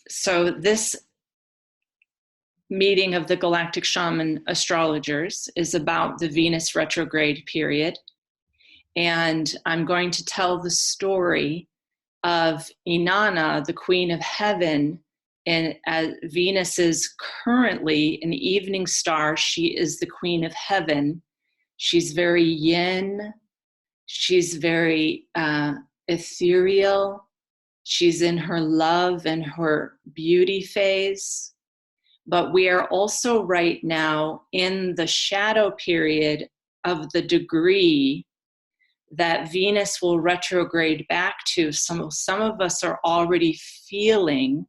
So this meeting of the Galactic Shaman Astrologers is about the Venus retrograde period. And I'm going to tell the story of Innana, the Queen of Heaven, and Venus is currently an evening star. She is the Queen of Heaven. She's very yin. She's very ethereal. She's in her love and her beauty phase. But we are also right now in the shadow period of the degree that Venus will retrograde back to. Some of us are already feeling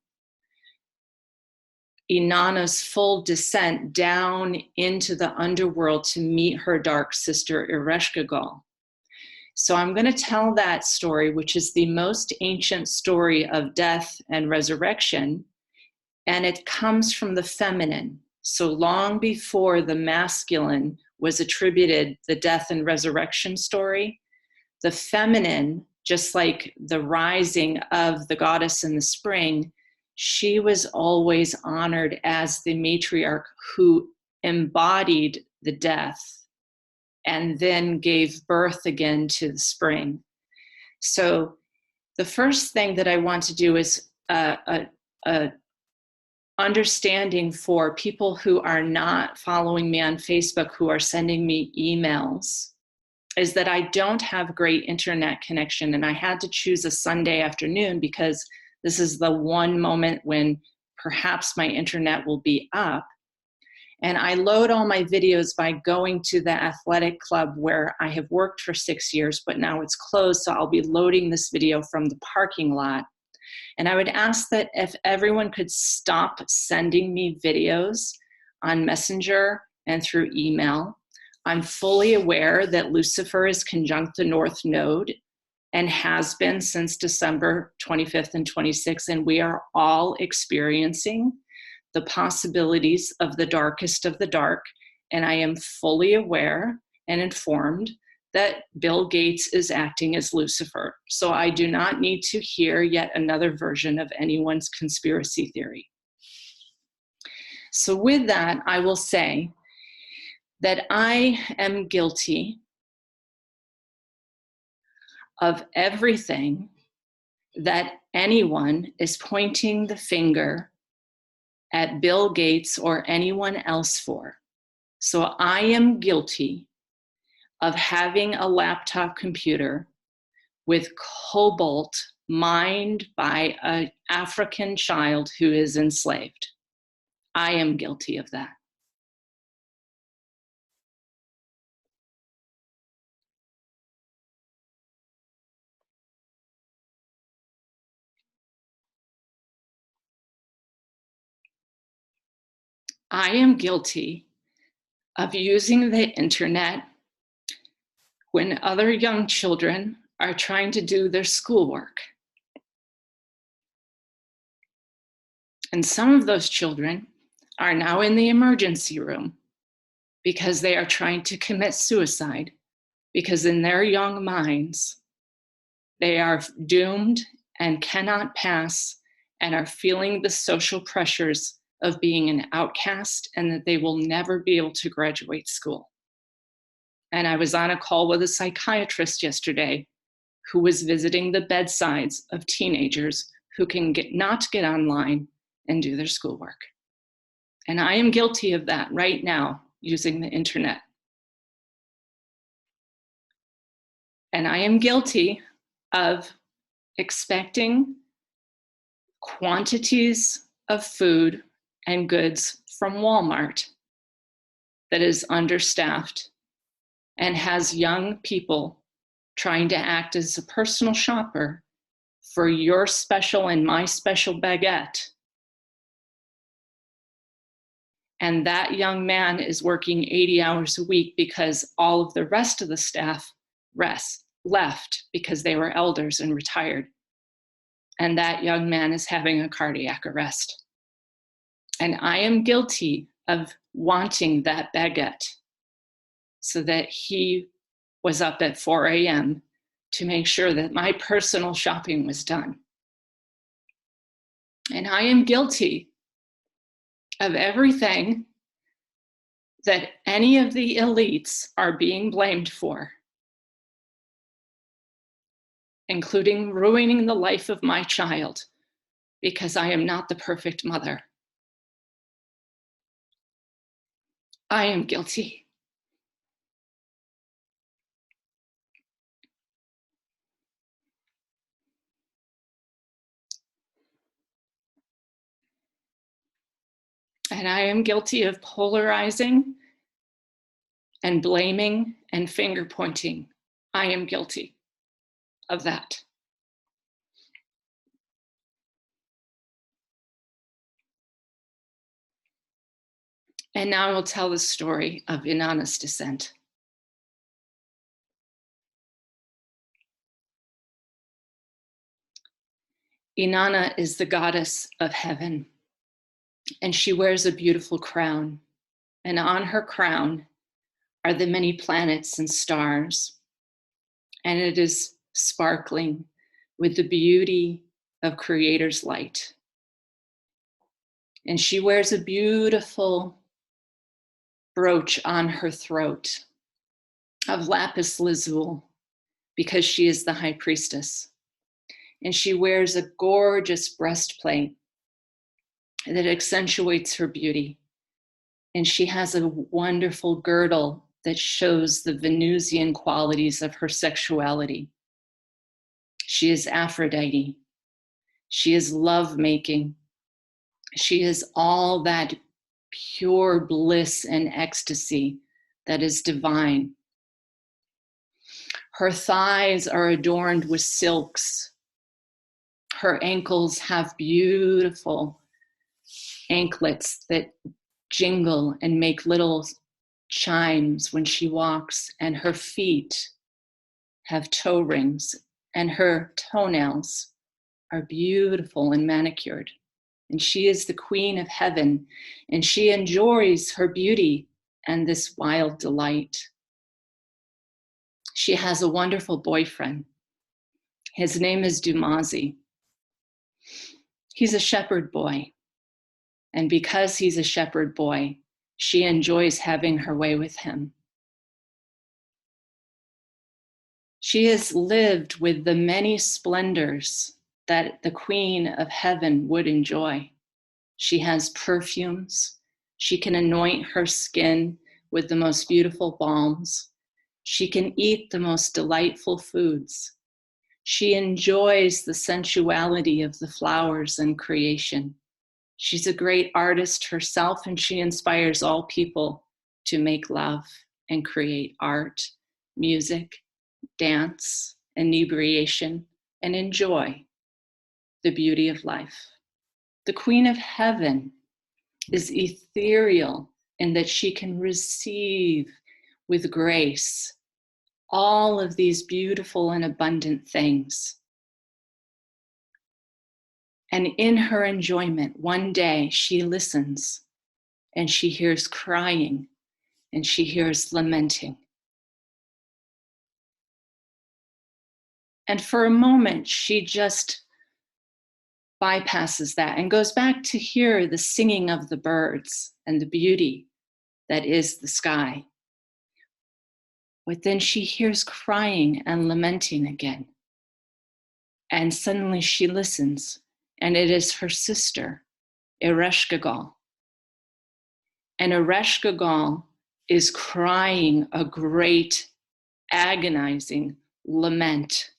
Innana's full descent down into the underworld to meet her dark sister Ereshkigal. So I'm going to tell that story, which is the most ancient story of death and resurrection, and it comes from the feminine. So long before the masculine was attributed the death and resurrection story, the feminine, just like the rising of the goddess in the spring, she was always honored as the matriarch who embodied the death and then gave birth again to the spring. So the first thing that I want to do is a understanding for people who are not following me on Facebook, who are sending me emails, is that I don't have great internet connection, and I had to choose a Sunday afternoon because this is the one moment when perhaps my internet will be up. And I load all my videos by going to the athletic club where I have worked for 6 years, but now it's closed, so I'll be loading this video from the parking lot. And I would ask that if everyone could stop sending me videos on Messenger and through email. I'm fully aware that Lucifer is conjunct the North Node and has been since December 25th and 26th, and we are all experiencing the possibilities of the darkest of the dark. And I am fully aware and informed that Bill Gates is acting as Lucifer. So I do not need to hear yet another version of anyone's conspiracy theory. So with that, I will say that I am guilty of everything that anyone is pointing the finger at Bill Gates or anyone else for. So I am guilty of having a laptop computer with cobalt mined by an African child who is enslaved. I am guilty of that. I am guilty of using the internet when other young children are trying to do their schoolwork. And some of those children are now in the emergency room because they are trying to commit suicide, because in their young minds, they are doomed and cannot pass and are feeling the social pressures of being an outcast and that they will never be able to graduate school. And I was on a call with a psychiatrist yesterday who was visiting the bedsides of teenagers who can not get online and do their schoolwork. And I am guilty of that right now using the internet. And I am guilty of expecting quantities of food and goods from Walmart that is understaffed and has young people trying to act as a personal shopper for your special and my special baguette. And that young man is working 80 hours a week because all of the rest of the staff left because they were elders and retired. And that young man is having a cardiac arrest. And I am guilty of wanting that baguette so that he was up at 4 a.m. to make sure that my personal shopping was done. And I am guilty of everything that any of the elites are being blamed for, including ruining the life of my child because I am not the perfect mother. I am guilty. And I am guilty of polarizing and blaming and finger pointing. I am guilty of that. And now I will tell the story of Innana's descent. Innana is the goddess of heaven, and she wears a beautiful crown. And on her crown are the many planets and stars, and it is sparkling with the beauty of Creator's light. And she wears a beautiful brooch on her throat of lapis lazuli because she is the high priestess. And she wears a gorgeous breastplate that accentuates her beauty. And she has a wonderful girdle that shows the Venusian qualities of her sexuality. She is Aphrodite. She is lovemaking. She is all that pure bliss and ecstasy that is divine. Her thighs are adorned with silks. Her ankles have beautiful anklets that jingle and make little chimes when she walks, and her feet have toe rings, and her toenails are beautiful and manicured. And she is the queen of heaven, and she enjoys her beauty and this wild delight. She has a wonderful boyfriend. His name is Dumazi. He's a shepherd boy. And because he's a shepherd boy, she enjoys having her way with him. She has lived with the many splendors that the queen of heaven would enjoy. She has perfumes. She can anoint her skin with the most beautiful balms. She can eat the most delightful foods. She enjoys the sensuality of the flowers and creation. She's a great artist herself, and she inspires all people to make love and create art, music, dance, inebriation, and enjoy the beauty of life. The Queen of Heaven is ethereal in that she can receive with grace all of these beautiful and abundant things. And in her enjoyment, one day she listens and she hears crying and she hears lamenting. And for a moment, she just bypasses that and goes back to hear the singing of the birds and the beauty that is the sky. But then she hears crying and lamenting again. And suddenly she listens, and it is her sister, Ereshkigal. And Ereshkigal is crying a great, agonizing lament.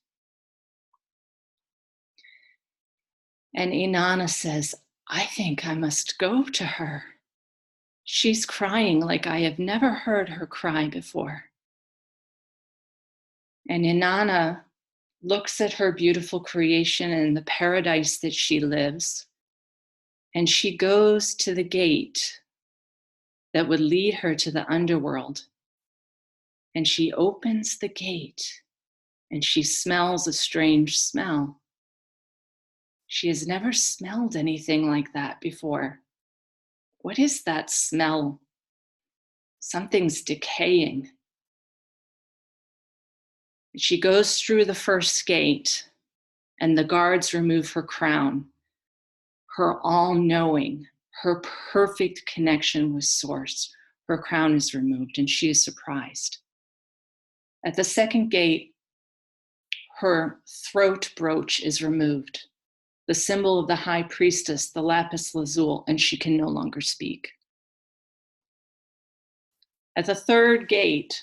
And Innana says, I think I must go to her. She's crying like I have never heard her cry before. And Innana looks at her beautiful creation and the paradise that she lives, and she goes to the gate that would lead her to the underworld. And she opens the gate, and she smells a strange smell. She has never smelled anything like that before. What is that smell? Something's decaying. She goes through the first gate, and the guards remove her crown. her all-knowing, her perfect connection with Source, her crown is removed and she is surprised. At the second gate, her throat brooch is removed, the symbol of the high priestess, the lapis lazuli, and she can no longer speak. At the third gate,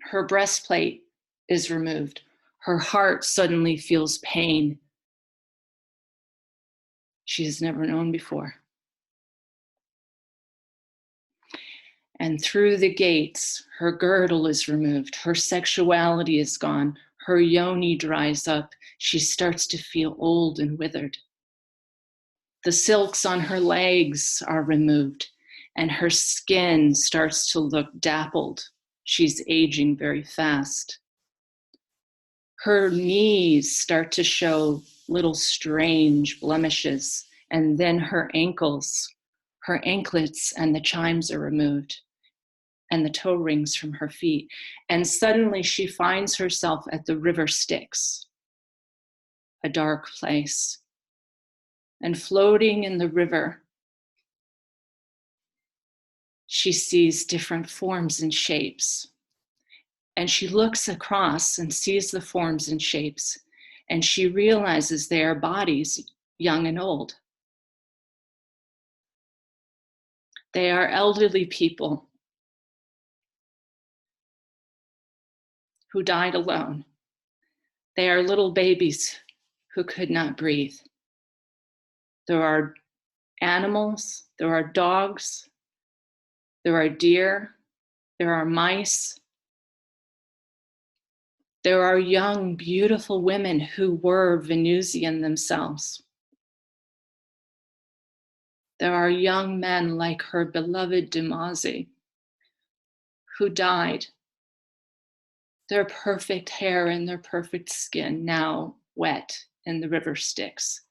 her breastplate is removed. Her heart suddenly feels pain she has never known before. And through the gates, her girdle is removed. Her sexuality is gone. Her yoni dries up. She starts to feel old and withered. The silks on her legs are removed, and her skin starts to look dappled. She's aging very fast. Her knees start to show little strange blemishes, and then her ankles, her anklets and the chimes are removed, and the toe rings from her feet. And suddenly she finds herself at the river Styx, a dark place. And floating in the river, she sees different forms and shapes. And she looks across and sees the forms and shapes, and she realizes they are bodies, young and old. They are elderly people who died alone. They are little babies who could not breathe. There are animals, there are dogs, there are deer, there are mice. There are young, beautiful women who were Venusian themselves. There are young men like her beloved Damazi who died. Their perfect hair and their perfect skin now wet in the river Styx.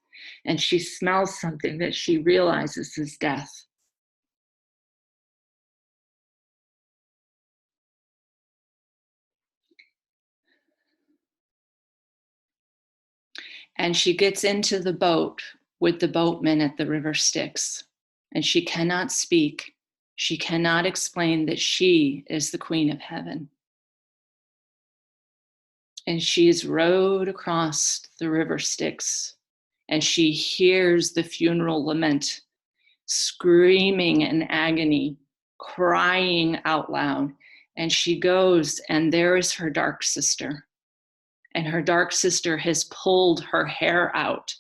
And she smells something that she realizes is death. And she gets into the boat with the boatmen at the river Styx. And she cannot speak. She cannot explain that she is the Queen of Heaven. And she is rowed across the river Styx. And she hears the funeral lament, screaming in agony, crying out loud. And she goes, and there is her dark sister. And her dark sister has pulled her hair out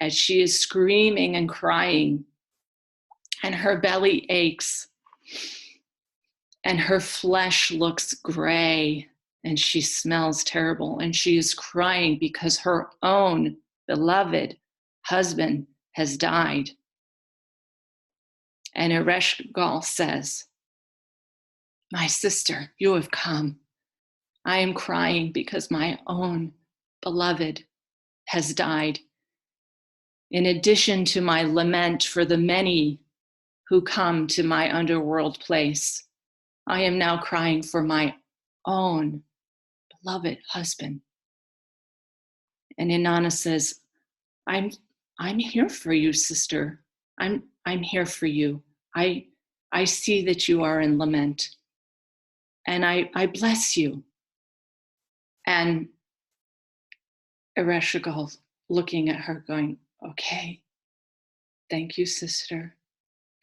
as she is screaming and crying, and her belly aches, and her flesh looks gray, and she smells terrible, and she is crying because her own beloved husband has died. And Ereshkigal says, "My sister, you have come. I am crying because my own beloved has died. In addition to my lament for the many who come to my underworld place, I am now crying for my own beloved husband." And Innana says, I'm here for you, sister. I'm here for you. I see that you are in lament, and I bless you. And Ereshkigal looking at her going, "Okay, thank you, sister,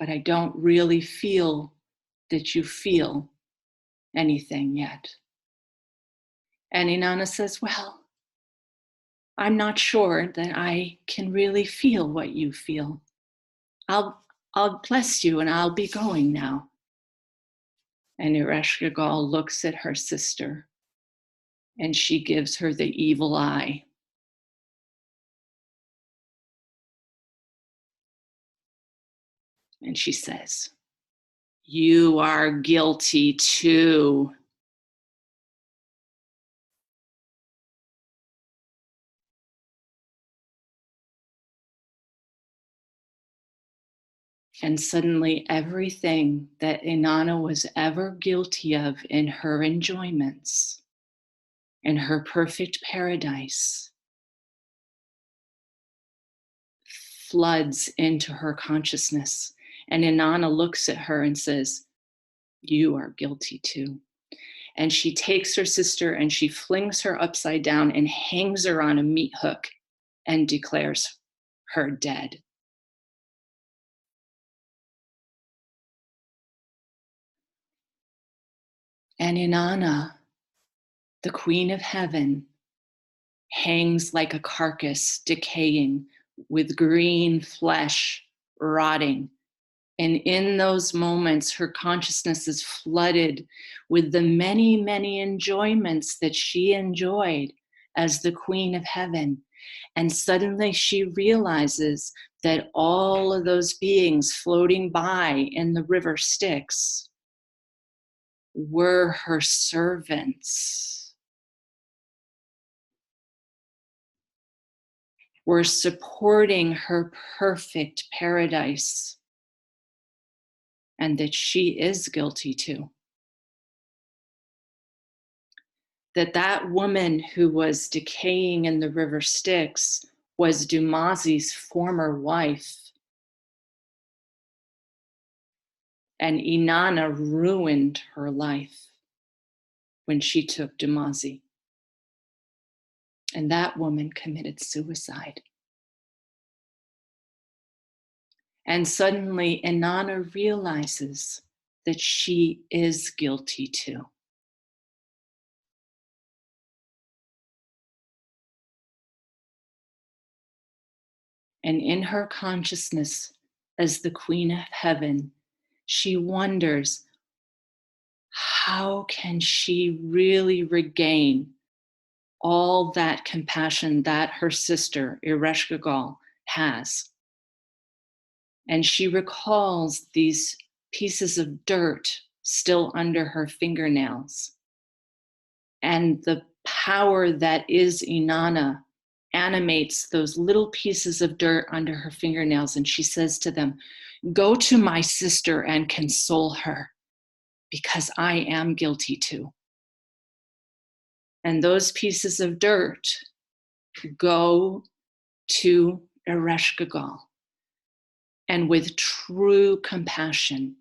but I don't really feel that you feel anything yet." And Innana says, "Well, I'm not sure that I can really feel what you feel. I'll bless you and I'll be going now." And Ereshkigal looks at her sister and she gives her the evil eye. And she says, "You are guilty too." And suddenly everything that Innana was ever guilty of in her enjoyments, in her perfect paradise, floods into her consciousness. And Innana looks at her and says, "You are guilty too." And she takes her sister and she flings her upside down and hangs her on a meat hook and declares her dead. And Innana, the Queen of Heaven, hangs like a carcass, decaying, with green flesh rotting. And in those moments, her consciousness is flooded with the many, many enjoyments that she enjoyed as the Queen of Heaven. And suddenly she realizes that all of those beings floating by in the river Styx were her servants, were supporting her perfect paradise, and that she is guilty too. That woman who was decaying in the river Styx was Dumazi's former wife. And Innana ruined her life when she took Dumazi. And that woman committed suicide. And suddenly Innana realizes that she is guilty too. And in her consciousness as the Queen of Heaven, she wonders, how can she really regain all that compassion that her sister, Ereshkigal, has? And she recalls these pieces of dirt still under her fingernails. And the power that is Innana animates those little pieces of dirt under her fingernails. And she says to them, "Go to my sister and console her, because I am guilty too." And those pieces of dirt go to Ereshkigal. And with true compassion,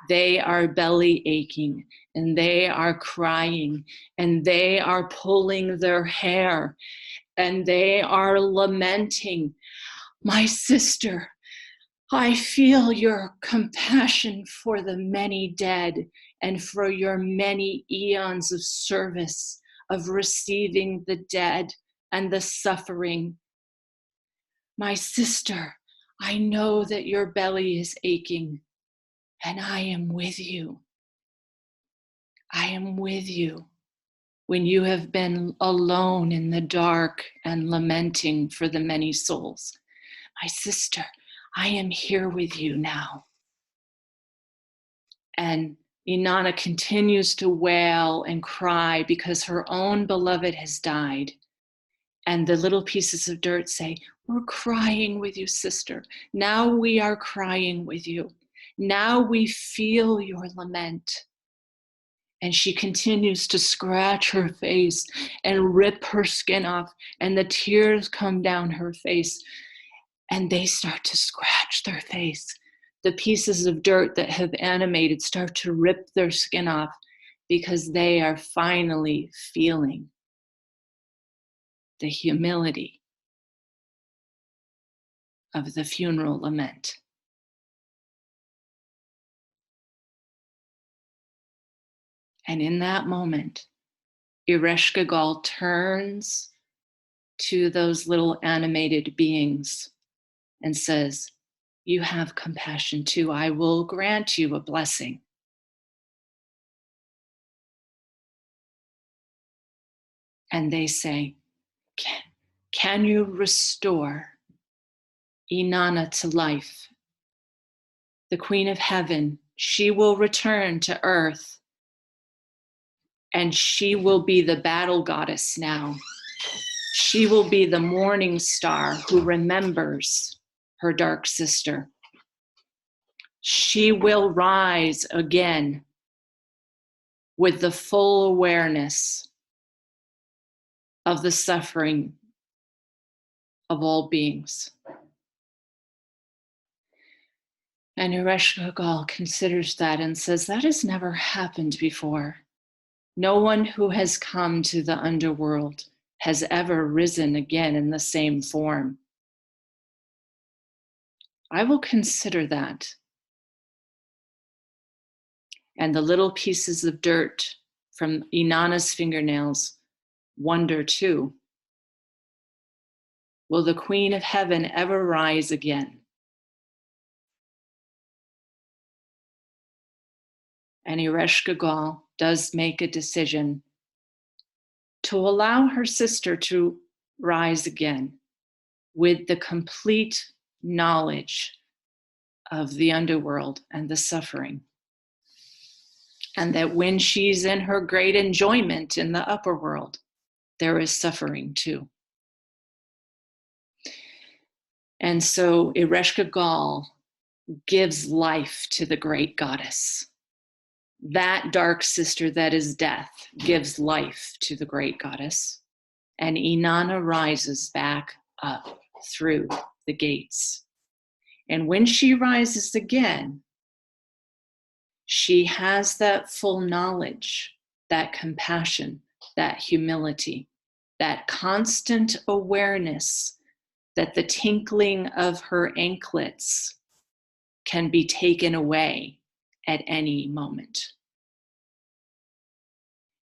they are belly aching and they are crying and they are pulling their hair and they are lamenting, "My sister, I feel your compassion for the many dead and for your many eons of service, of receiving the dead and the suffering. My sister, I know that your belly is aching, and I am with you. I am with you when you have been alone in the dark and lamenting for the many souls. My sister, I am here with you now." And Innana continues to wail and cry because her own beloved has died. And the little pieces of dirt say, "We're crying with you, sister. Now we are crying with you. Now we feel your lament." And she continues to scratch her face and rip her skin off, and the tears come down her face, and they start to scratch their face. The pieces of dirt that have animated start to rip their skin off because they are finally feeling the humility of the funeral lament. And in that moment, Ereshkigal turns to those little animated beings and says, "You have compassion too. I will grant you a blessing." And they say, can you restore Innana to life? The Queen of Heaven, she will return to earth, and she will be the battle goddess now. She will be the morning star who remembers her dark sister. She will rise again with the full awareness of the suffering of all beings. And Ereshkigal considers that and says, that has never happened before. No one who has come to the underworld has ever risen again in the same form. I will consider that. And the little pieces of dirt from Innana's fingernails wonder too. Will the Queen of Heaven ever rise again? And Ereshkigal does make a decision to allow her sister to rise again with the complete knowledge of the underworld and the suffering. And that when she's in her great enjoyment in the upper world, there is suffering too. And so Ereshkigal gives life to the great goddess. That dark sister that is death gives life to the great goddess. And Innana rises back up through the gates. And when she rises again, she has that full knowledge, that compassion, that humility, that constant awareness that the tinkling of her anklets can be taken away at any moment.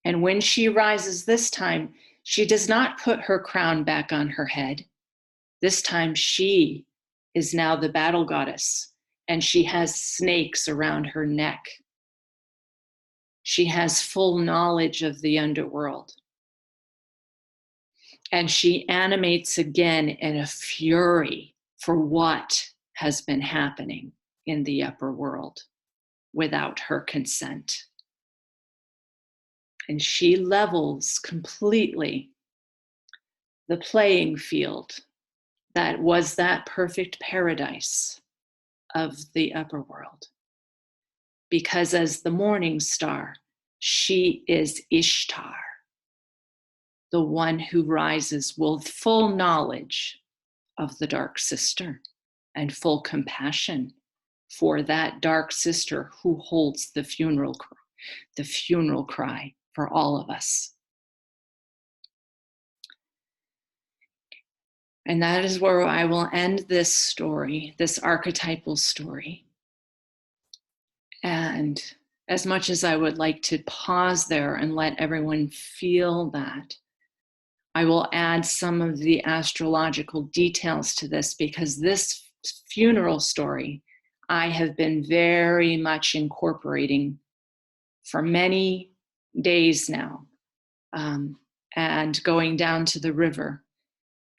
And when she rises this time, she does not put her crown back on her head. This time she is now the battle goddess, and she has snakes around her neck. She has full knowledge of the underworld. And she animates again in a fury for what has been happening in the upper world without her consent. And she levels completely the playing field that was that perfect paradise of the upper world. Because as the morning star, she is Ishtar, the one who rises with full knowledge of the dark sister and full compassion for that dark sister who holds the funeral cry for all of us. And that is where I will end this story, this archetypal story. And as much as I would like to pause there and let everyone feel that, I will add some of the astrological details to this, because this funeral story I have been very much incorporating for many days now, and going down to the river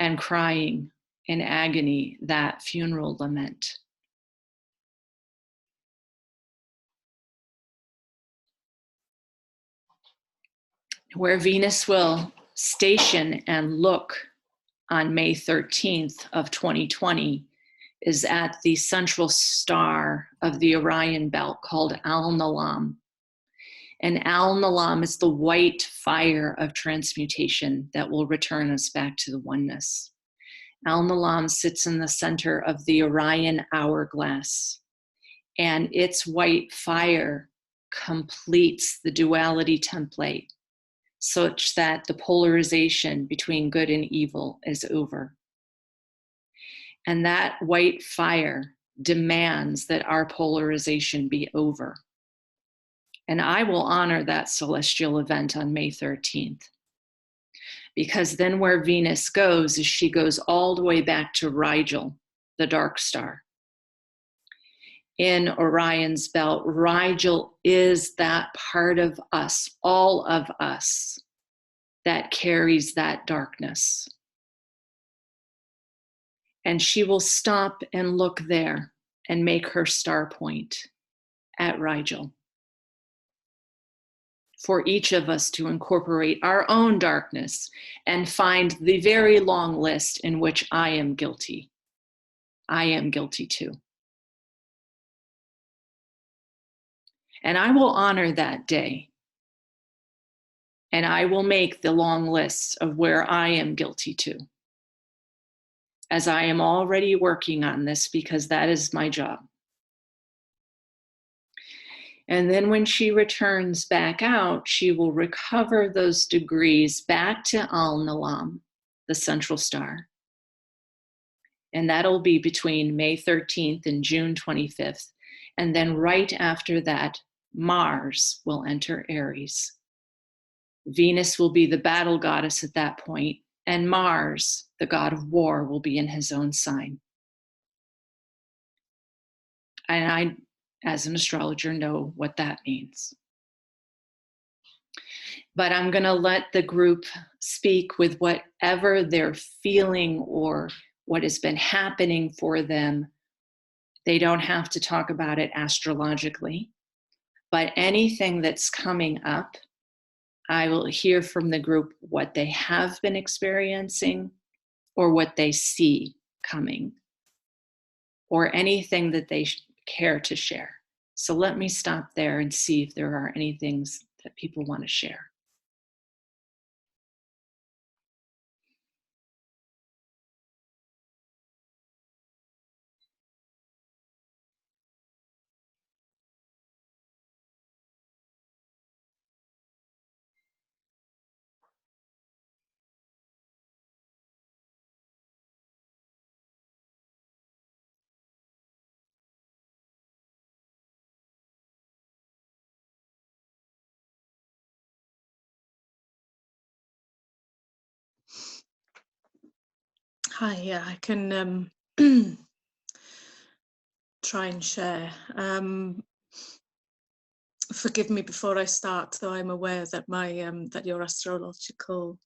and crying in agony that funeral lament. Where Venus will station and look on May 13th of 2020 is at the central star of the Orion belt called Al-Nalam. And Al-Nalam is the white fire of transmutation that will return us back to the oneness. Al-Nalam sits in the center of the Orion hourglass, and its white fire completes the duality template such that the polarization between good and evil is over. And that white fire demands that our polarization be over. And I will honor that celestial event on May 13th. Because then where Venus goes is she goes all the way back to Rigel, the dark star. In Orion's belt, Rigel is that part of us, all of us, that carries that darkness. And she will stop and look there and make her star point at Rigel, for each of us to incorporate our own darkness and find the very long list in which I am guilty. I am guilty too. And I will honor that day. And I will make the long list of where I am guilty too, as I am already working on this, because that is my job. And then when she returns back out, she will recover those degrees back to Al-Nalam, the central star. And that'll be between May 13th and June 25th. And then right after that, Mars will enter Aries. Venus will be the battle goddess at that point, and Mars, the god of war, will be in his own sign. And I, as an astrologer, know what that means. But I'm going to let the group speak with whatever they're feeling or what has been happening for them. They don't have to talk about it astrologically, but anything that's coming up, I will hear from the group what they have been experiencing or what they see coming, or anything that they care to share. So let me stop there and see if there are any things that people want to share. Hi, yeah, I can try and share. Forgive me before I start, though I'm aware that my that your astrological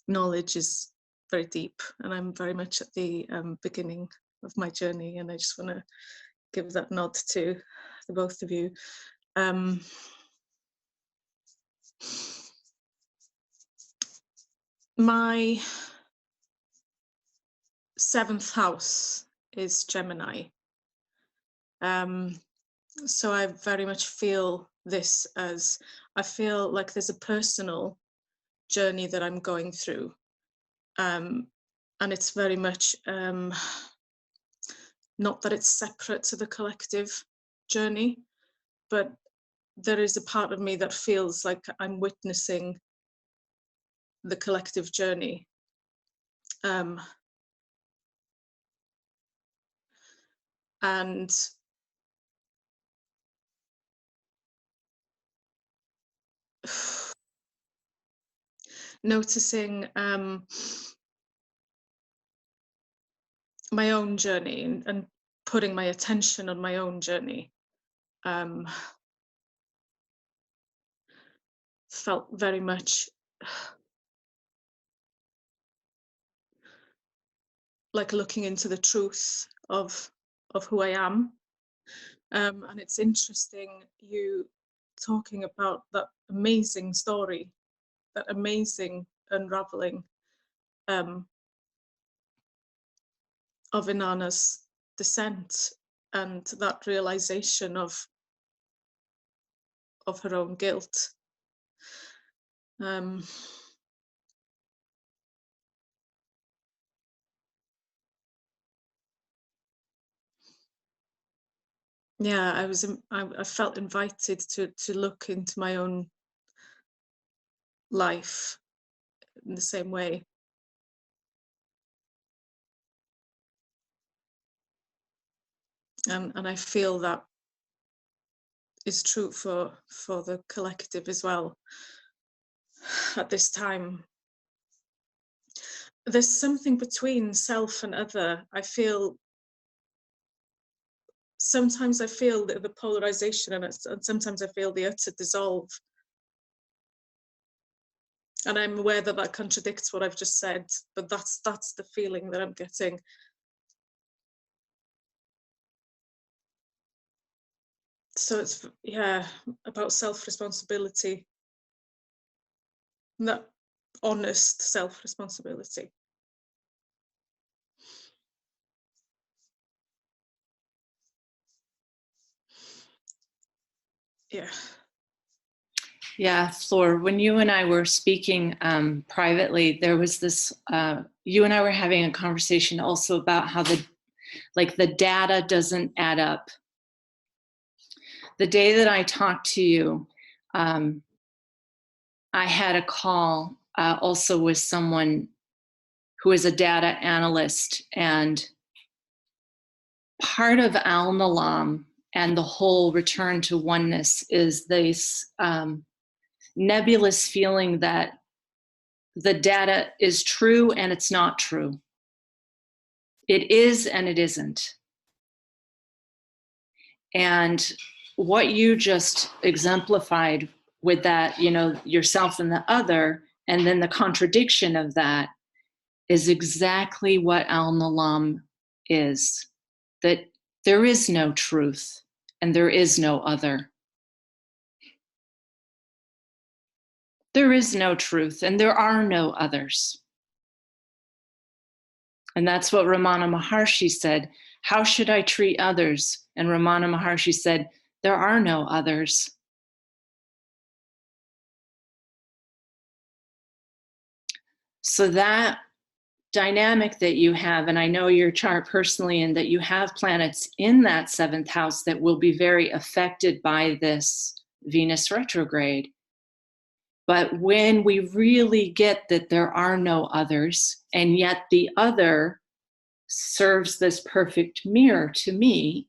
knowledge is very deep, and I'm very much at the beginning of my journey, and I just want to give that nod to the both of you. My 7th house is Gemini. So I very much feel this as, I feel like there's a personal journey that I'm going through. And it's very much, not that it's separate to the collective journey, but there is a part of me that feels like I'm witnessing the collective journey. And noticing my own journey and putting my attention on my own journey. Felt very much like looking into the truth of who I am. And it's interesting you talking about that amazing story, that amazing unraveling of Innana's descent, and that realization of her own guilt. Yeah, I felt invited to look into my own life in the same way. And I feel that is true for the collective as well at this time. There's something between self and other. I feel sometimes I feel the polarization, and sometimes I feel the utter dissolve. And I'm aware that that contradicts what I've just said, but that's the feeling that I'm getting. So it's, yeah, about self-responsibility, that honest self-responsibility. Yeah. Yeah, Flor, when you and I were speaking privately, there was this, you and I were having a conversation also about how the data doesn't add up. The day that I talked to you, I had a call also with someone who is a data analyst, and part of Al-Nalam and the whole return to oneness is this nebulous feeling that the data is true and it's not true. It is and it isn't. And what you just exemplified with that, you know, yourself and the other, and then the contradiction of that is exactly what Al-Nalam is. That there is no truth and there is no other. There is no truth and there are no others. And that's what Ramana Maharshi said. How should I treat others? And Ramana Maharshi said, there are no others. So that dynamic that you have, and I know your chart personally, and that you have planets in that 7th house that will be very affected by this Venus retrograde. But when we really get that there are no others, and yet the other serves this perfect mirror to me,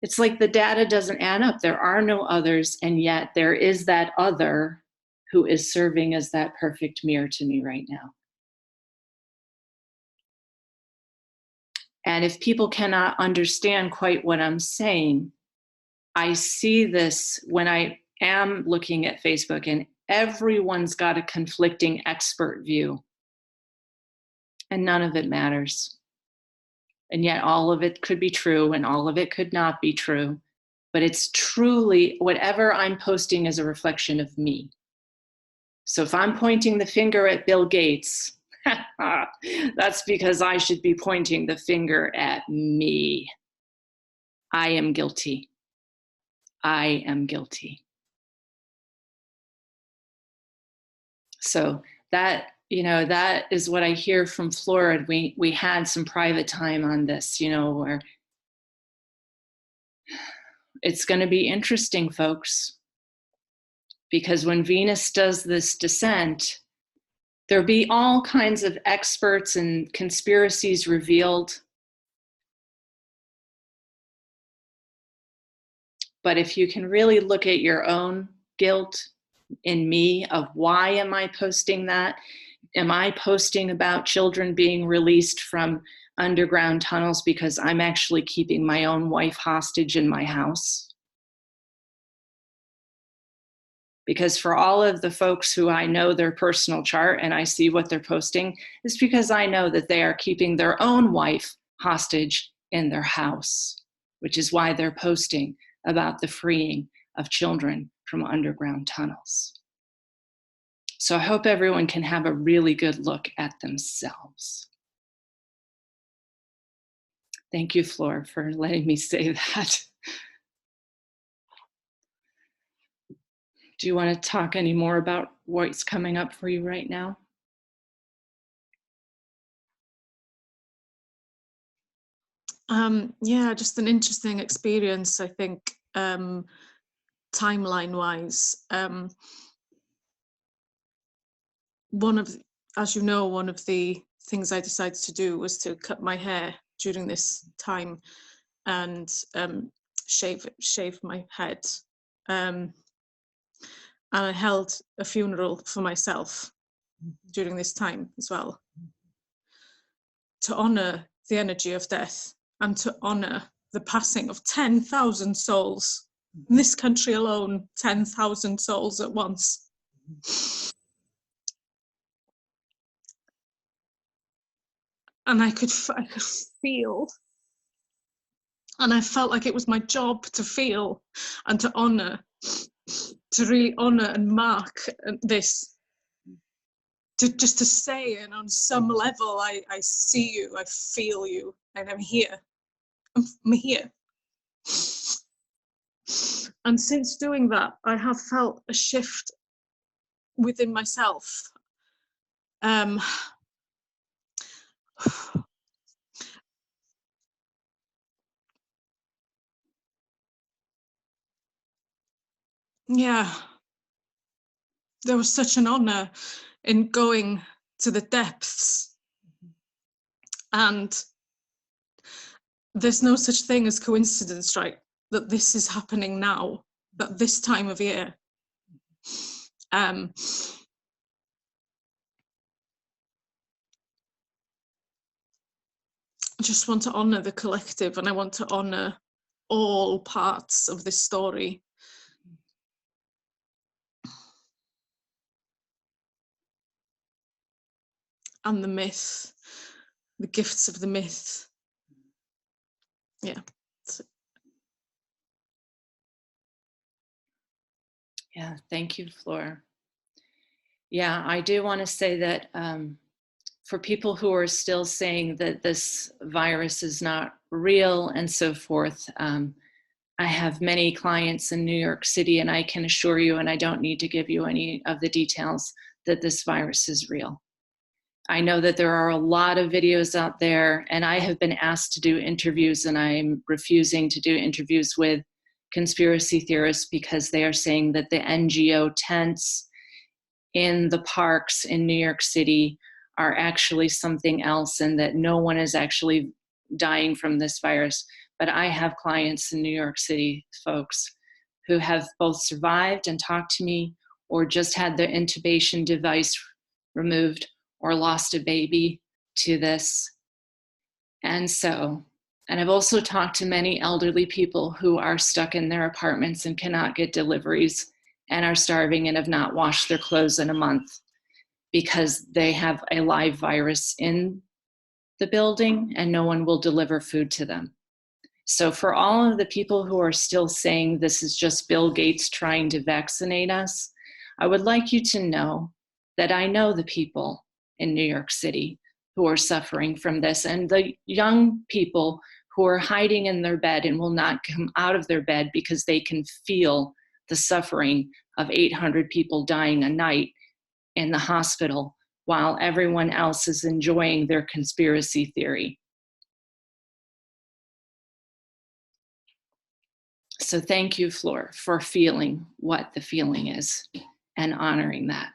it's like the data doesn't add up. There are no others, and yet there is that other who is serving as that perfect mirror to me right now. And if people cannot understand quite what I'm saying, I see this when I am looking at Facebook and everyone's got a conflicting expert view. And none of it matters. And yet all of it could be true and all of it could not be true. But it's truly, whatever I'm posting is a reflection of me. So if I'm pointing the finger at Bill Gates, that's because I should be pointing the finger at me. I am guilty. I am guilty. So that, you know, that is what I hear from Florida. We had some private time on this, you know, where it's going to be interesting, folks, because when Venus does this descent, there'll be all kinds of experts and conspiracies revealed. But if you can really look at your own guilt in me of why am I posting that? Am I posting about children being released from underground tunnels because I'm actually keeping my own wife hostage in my house? Because for all of the folks who I know their personal chart and I see what they're posting, it's because I know that they are keeping their own wife hostage in their house, which is why they're posting about the freeing of children from underground tunnels. So I hope everyone can have a really good look at themselves. Thank you, Flor, for letting me say that. Do you want to talk any more about what's coming up for you right now? Yeah, just an interesting experience, I think, timeline-wise. As you know, one of the things I decided to do was to cut my hair during this time and shave my head. And I held a funeral for myself during this time as well, to honor the energy of death and to honor the passing of 10,000 souls. In this country alone, 10,000 souls at once. And I could feel, and I felt like it was my job to feel and to honor, to really honor and mark this, just to say, and on some level, I see you, I feel you, and I'm here. I'm here. And since doing that, I have felt a shift within myself. Yeah. There was such an honor in going to the depths, and there's no such thing as coincidence, right? That this is happening now, at this time of year. I just want to honor the collective, and I want to honor all parts of this story. And the myth, the gifts of the myth. Yeah. Yeah, thank you, Flora. Yeah, I do want to say that for people who are still saying that this virus is not real and so forth, I have many clients in New York City, and I can assure you, and I don't need to give you any of the details, that this virus is real. I know that there are a lot of videos out there, and I have been asked to do interviews, and I'm refusing to do interviews with conspiracy theorists because they are saying that the NGO tents in the parks in New York City are actually something else, and that no one is actually dying from this virus. But I have clients in New York City, folks, who have both survived and talked to me, or just had their intubation device removed, or lost a baby to this. And I've also talked to many elderly people who are stuck in their apartments and cannot get deliveries and are starving and have not washed their clothes in a month because they have a live virus in the building and no one will deliver food to them. So for all of the people who are still saying this is just Bill Gates trying to vaccinate us, I would like you to know that I know the people in New York City who are suffering from this, and the young people who are hiding in their bed and will not come out of their bed because they can feel the suffering of 800 people dying a night in the hospital while everyone else is enjoying their conspiracy theory. So thank you, Flor, for feeling what the feeling is and honoring that.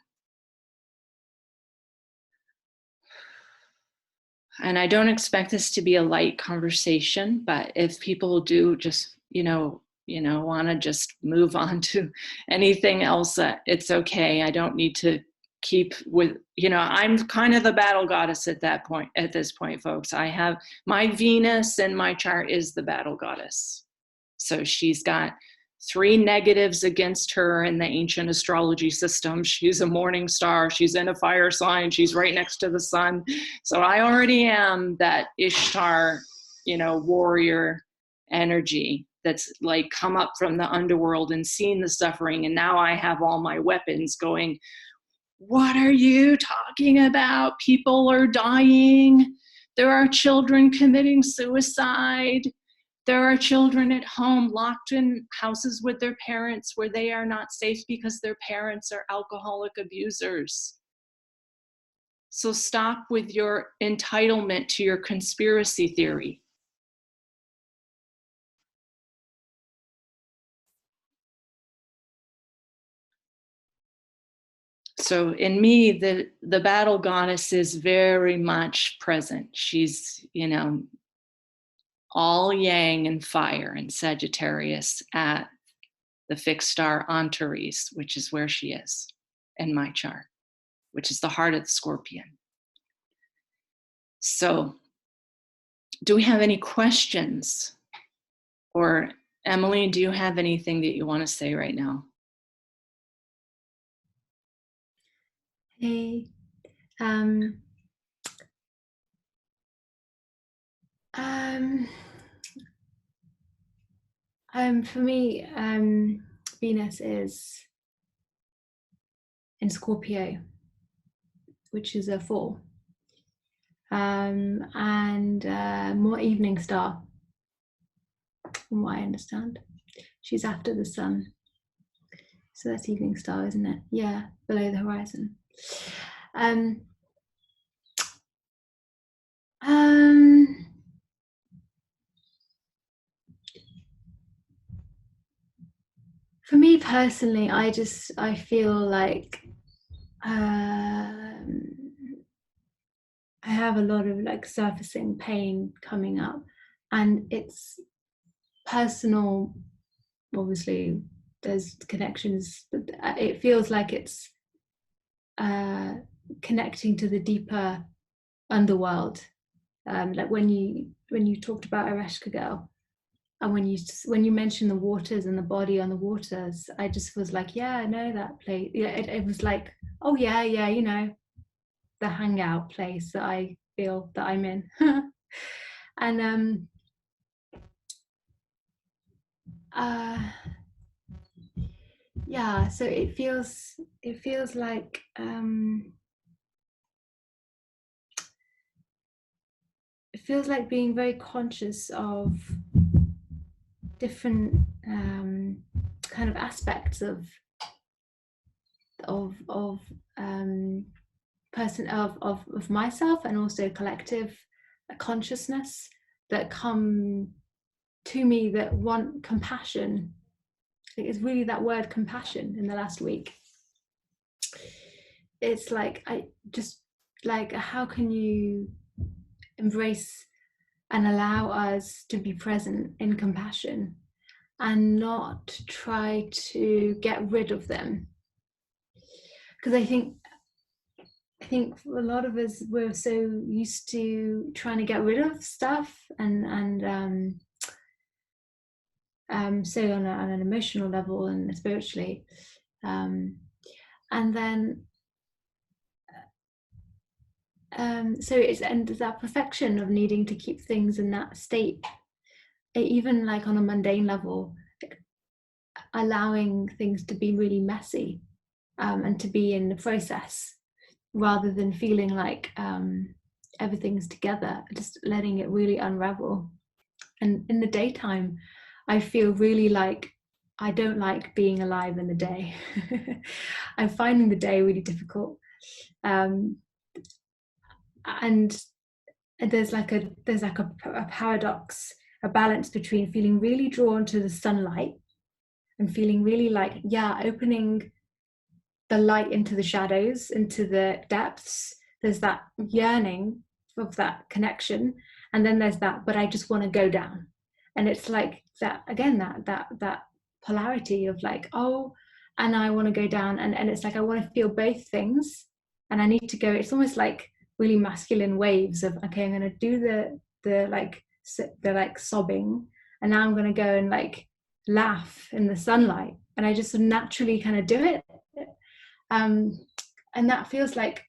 And I don't expect this to be a light conversation, but if people do just, want to just move on to anything else, it's okay. I don't need to keep with, I'm kind of the battle goddess at this point, folks. I have my Venus in my chart is the battle goddess. So she's got 3 negatives against her in the ancient astrology system. She's a morning star. She's in a fire sign. She's right next to the sun. So I already am that Ishtar, warrior energy that's like come up from the underworld and seen the suffering. And now I have all my weapons going, what are you talking about? People are dying. There are children committing suicide. There are children at home locked in houses with their parents where they are not safe because their parents are alcoholic abusers. So stop with your entitlement to your conspiracy theory. So in me, the battle goddess is very much present. She's, all yang and fire and Sagittarius at the fixed star Antares, which is where she is in my chart, which is the heart of the Scorpion. So do we have any questions? Or Emily, do you have anything that you want to say right now? Hey, for me, Venus is in Scorpio, which is a 4, and more evening star, from what I understand. She's after the sun, so that's evening star, isn't it? Yeah, below the horizon. For me personally, I feel like I have a lot of like surfacing pain coming up, and it's personal. Obviously there's connections, but it feels like it's connecting to the deeper underworld, like when you talked about Ereshka girl, and when you mentioned the waters and the body on the waters, I just was like, yeah, I know that place. Yeah, it was like, oh yeah, you know, the hangout place that I feel that I'm in. And yeah, so it feels like it feels like being very conscious of different kind of aspects of person of myself, and also collective consciousness that come to me that want compassion. It's really that word compassion in the last week. It's like, I just like, how can you embrace and allow us to be present in compassion and not try to get rid of them? Because I think for a lot of us, we're so used to trying to get rid of stuff, and so on an emotional level and spiritually, and then so it's, and that perfection of needing to keep things in that state, even like on a mundane level, allowing things to be really messy, and to be in the process, rather than feeling like everything's together, just letting it really unravel. And in the daytime, I feel really like I don't like being alive in the day. I'm finding the day really difficult, and there's like a paradox, a balance between feeling really drawn to the sunlight and feeling really like, yeah, opening the light into the shadows, into the depths. There's that yearning of that connection, and then there's that, but I just want to go down. And it's like that again, that polarity of like, oh, and I want to go down, and it's like I want to feel both things, and I need to go. It's almost like really masculine waves of, okay, I'm going to do the like sobbing, and now I'm going to go and like laugh in the sunlight, and I just naturally kind of do it. And that feels like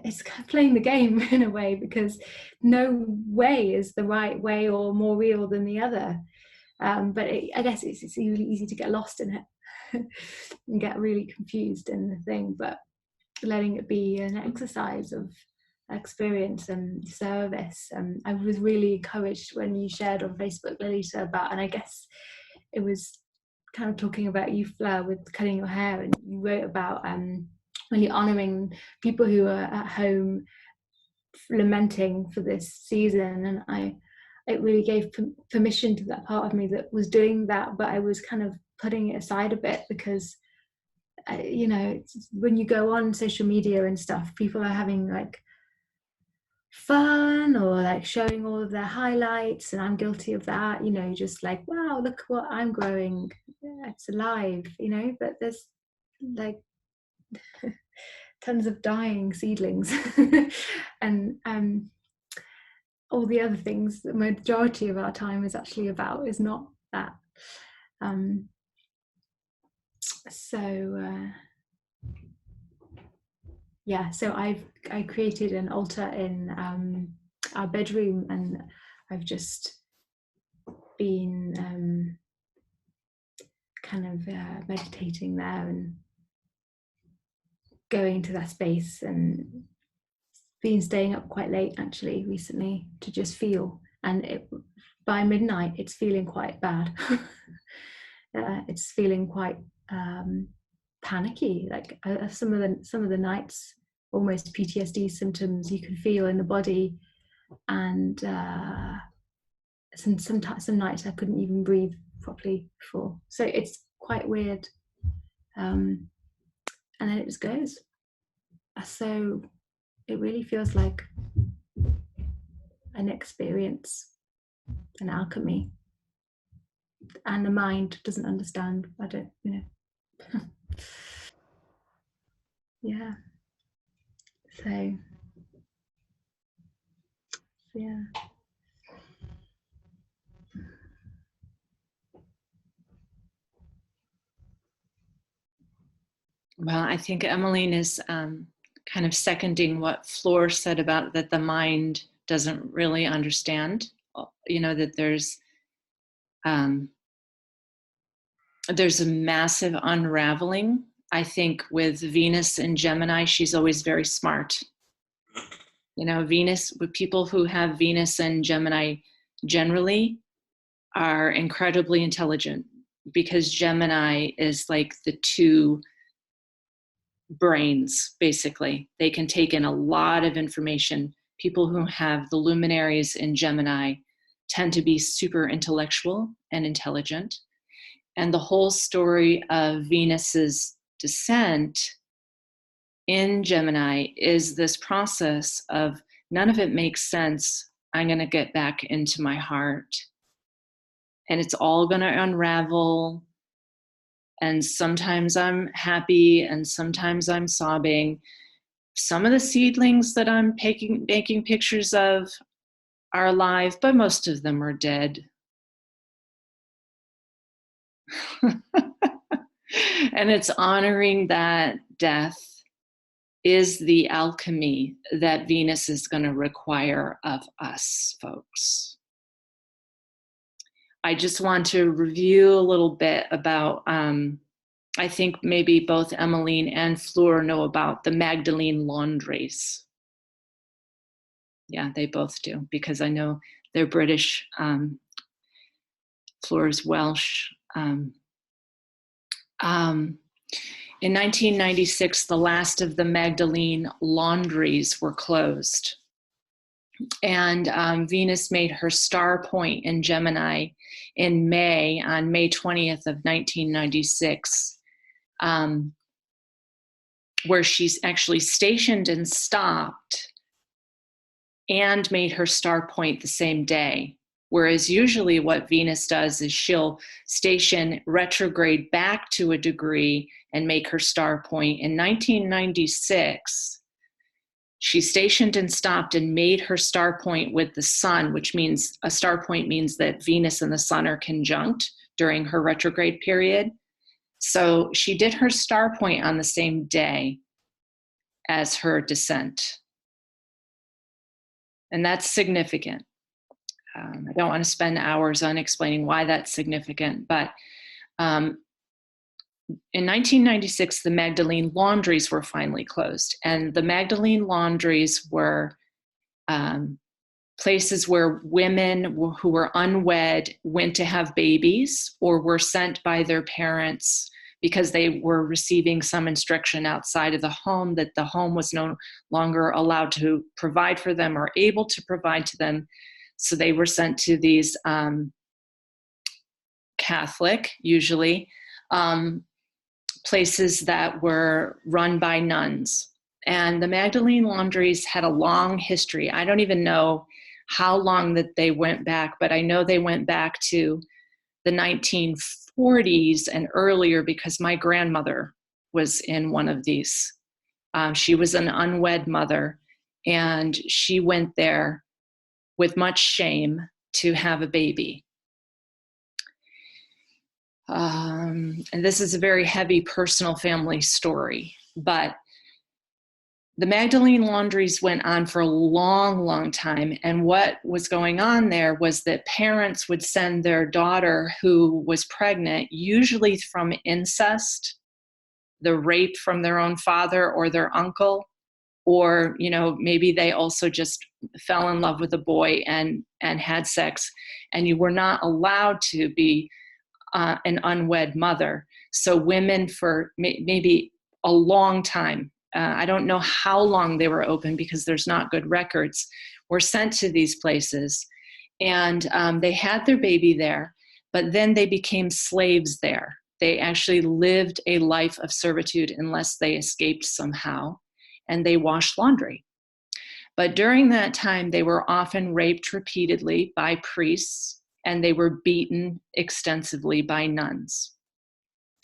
it's playing the game in a way, because no way is the right way or more real than the other. But I guess it's really easy to get lost in it and get really confused in the thing, but letting it be an exercise of experience and service. I was really encouraged when you shared on Facebook, Lalita, about, and I guess it was kind of talking about you, Fleur, with cutting your hair, and you wrote about really honouring people who are at home lamenting for this season, and it really gave permission to that part of me that was doing that, but I was kind of putting it aside a bit, because you know, when you go on social media and stuff, people are having like fun or like showing all of their highlights, and I'm guilty of that, you know, just like, wow, look what I'm growing, yeah, it's alive, you know, but there's like tons of dying seedlings and all the other things the majority of our time is actually about is not that. So yeah, so I created an altar in our bedroom, and I've just been kind of meditating there and going to that space, and been staying up quite late actually recently to just feel, and by midnight it's feeling quite bad. It's feeling quite panicky, like some of the nights, almost PTSD symptoms you can feel in the body, and some nights I couldn't even breathe properly before. So it's quite weird. And then it just goes. So it really feels like an experience, an alchemy, and the mind doesn't understand. I don't, yeah. So yeah. Well, I think Emmeline is kind of seconding what Fleur said about that the mind doesn't really understand. That there's a massive unraveling. I think with Venus and Gemini, she's always very smart. Venus, with people who have Venus and Gemini generally are incredibly intelligent, because Gemini is like the two brains, basically. They can take in a lot of information. People who have the luminaries in Gemini tend to be super intellectual and intelligent. And the whole story of Venus's descent in Gemini is this process of none of it makes sense. I'm going to get back into my heart. And it's all going to unravel. And sometimes I'm happy and sometimes I'm sobbing. Some of the seedlings that I'm making pictures of are alive, but most of them are dead. And it's honoring that death is the alchemy that Venus is going to require of us, folks. I just want to review a little bit about, I think maybe both Emmeline and Fleur know about the Magdalene laundries. Yeah, they both do, because I know they're British. Fleur's Welsh. In 1996, the last of the Magdalene laundries were closed. And Venus made her star point in Gemini in May, on May 20th of 1996, where she's actually stationed and stopped and made her star point the same day. Whereas usually what Venus does is she'll station retrograde back to a degree and make her star point. In 1996, she stationed and stopped and made her star point with the sun, which means a star point means that Venus and the sun are conjunct during her retrograde period. So she did her star point on the same day as her descent. And that's significant. I don't want to spend hours on explaining why that's significant, but in 1996, the Magdalene laundries were finally closed. And the Magdalene laundries were places where women who were unwed went to have babies or were sent by their parents because they were receiving some instruction outside of the home that the home was no longer allowed to provide for them or able to provide to them. So they were sent to these Catholic, usually, places that were run by nuns. And the Magdalene laundries had a long history. I don't even know how long that they went back, but I know they went back to the 1940s and earlier, because my grandmother was in one of these. She was an unwed mother, and she went there with much shame to have a baby. And this is a very heavy personal family story, but the Magdalene laundries went on for a long, long time. And what was going on there was that parents would send their daughter who was pregnant, usually from incest, the rape from their own father or their uncle, or, maybe they also just fell in love with a boy and had sex, and you were not allowed to be an unwed mother. So women for maybe a long time, I don't know how long they were open because there's not good records, were sent to these places. And they had their baby there, but then they became slaves there. They actually lived a life of servitude unless they escaped somehow, and they washed laundry. But during that time, they were often raped repeatedly by priests, and they were beaten extensively by nuns.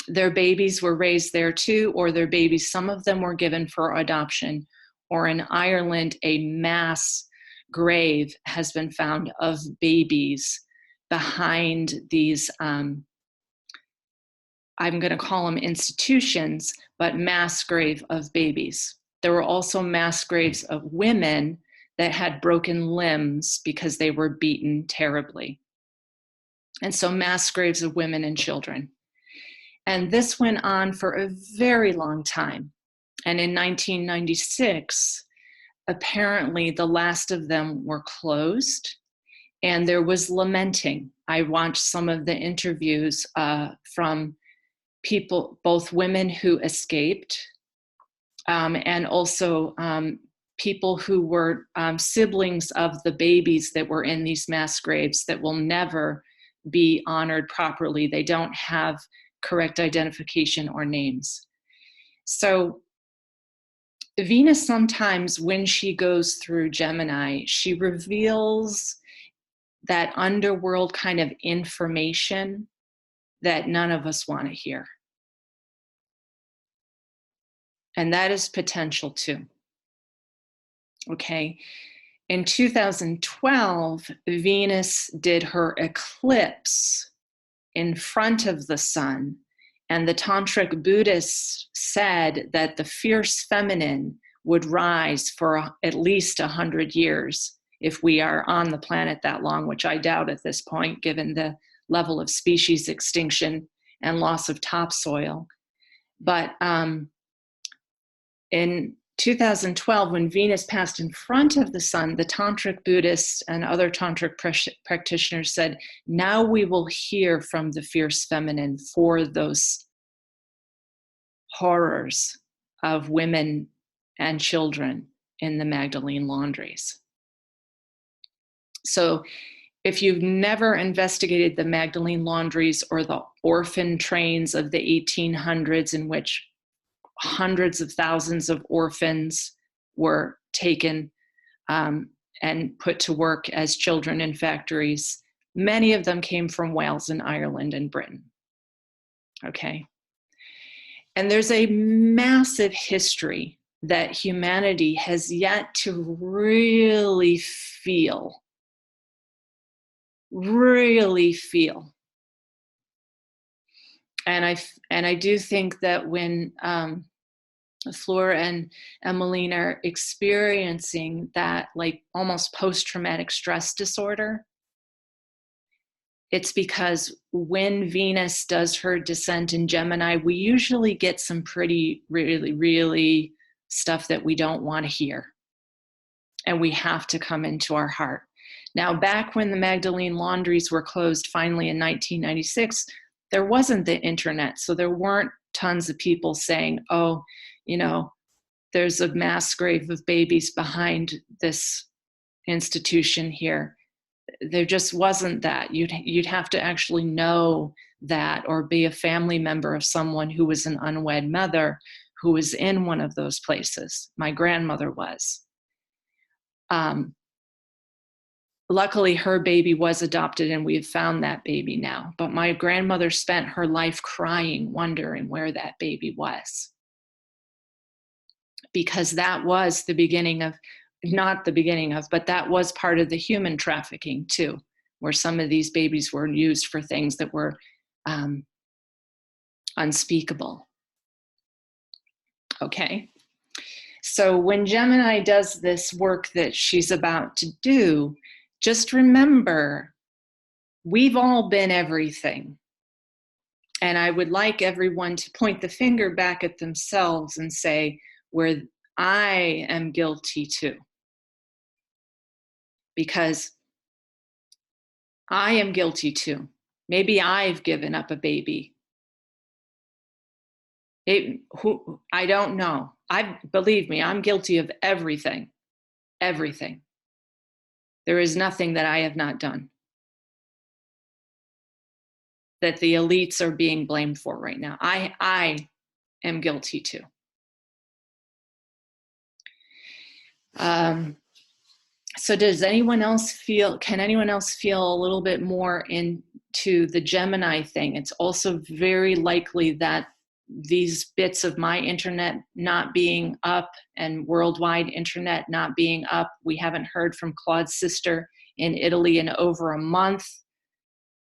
Their babies were raised there too, or their babies, some of them were given for adoption, or in Ireland, a mass grave has been found of babies behind these, I'm going to call them institutions, but mass grave of babies. There were also mass graves of women that had broken limbs because they were beaten terribly. And so mass graves of women and children. And this went on for a very long time. And in 1996, apparently the last of them were closed, and there was lamenting. I watched some of the interviews from people, both women who escaped, and also people who were siblings of the babies that were in these mass graves that will never be honored properly. They don't have correct identification or names. So Venus sometimes, when she goes through Gemini, she reveals that underworld kind of information that none of us want to hear. And that is potential too. Okay. In 2012, Venus did her eclipse in front of the sun. And the Tantric Buddhists said that the fierce feminine would rise for at least 100 years if we are on the planet that long, which I doubt at this point, given the level of species extinction and loss of topsoil. But in 2012, when Venus passed in front of the sun, the Tantric Buddhists and other Tantric practitioners said, now we will hear from the fierce feminine for those horrors of women and children in the Magdalene laundries. So if you've never investigated the Magdalene laundries or the orphan trains of the 1800s in which hundreds of thousands of orphans were taken and put to work as children in factories, many of them came from Wales and Ireland and Britain. Okay. And there's a massive history that humanity has yet to really feel. And I do think that when Flora and Emmeline are experiencing that like almost post-traumatic stress disorder, it's because when Venus does her descent in Gemini, we usually get some pretty, really stuff that we don't want to hear. And we have to come into our heart. Now, back when the Magdalene laundries were closed finally in 1996, there wasn't the internet. So there weren't tons of people saying, oh, you know, there's a mass grave of babies behind this institution here. There just wasn't that. You'd have to actually know that or be a family member of someone who was an unwed mother who was in one of those places. My grandmother was. Luckily, her baby was adopted and we've found that baby now. But my grandmother spent her life crying, wondering where that baby was. Because that was the beginning of, not the beginning of, but that was part of the human trafficking too, where some of these babies were used for things that were unspeakable. Okay. So when Gemini does this work that she's about to do, just remember, we've all been everything. And I would like everyone to point the finger back at themselves and say, where I am guilty too. Because I am guilty too. Maybe I've given up a baby. I don't know. Believe me, I'm guilty of everything. Everything. There is nothing that I have not done. that the elites are being blamed for right now. I am guilty too. So does anyone else feel, can anyone else feel a little bit more into the Gemini thing? It's also very likely that these bits of my internet not being up and worldwide internet not being up, we haven't heard from Claude's sister in Italy in over a month,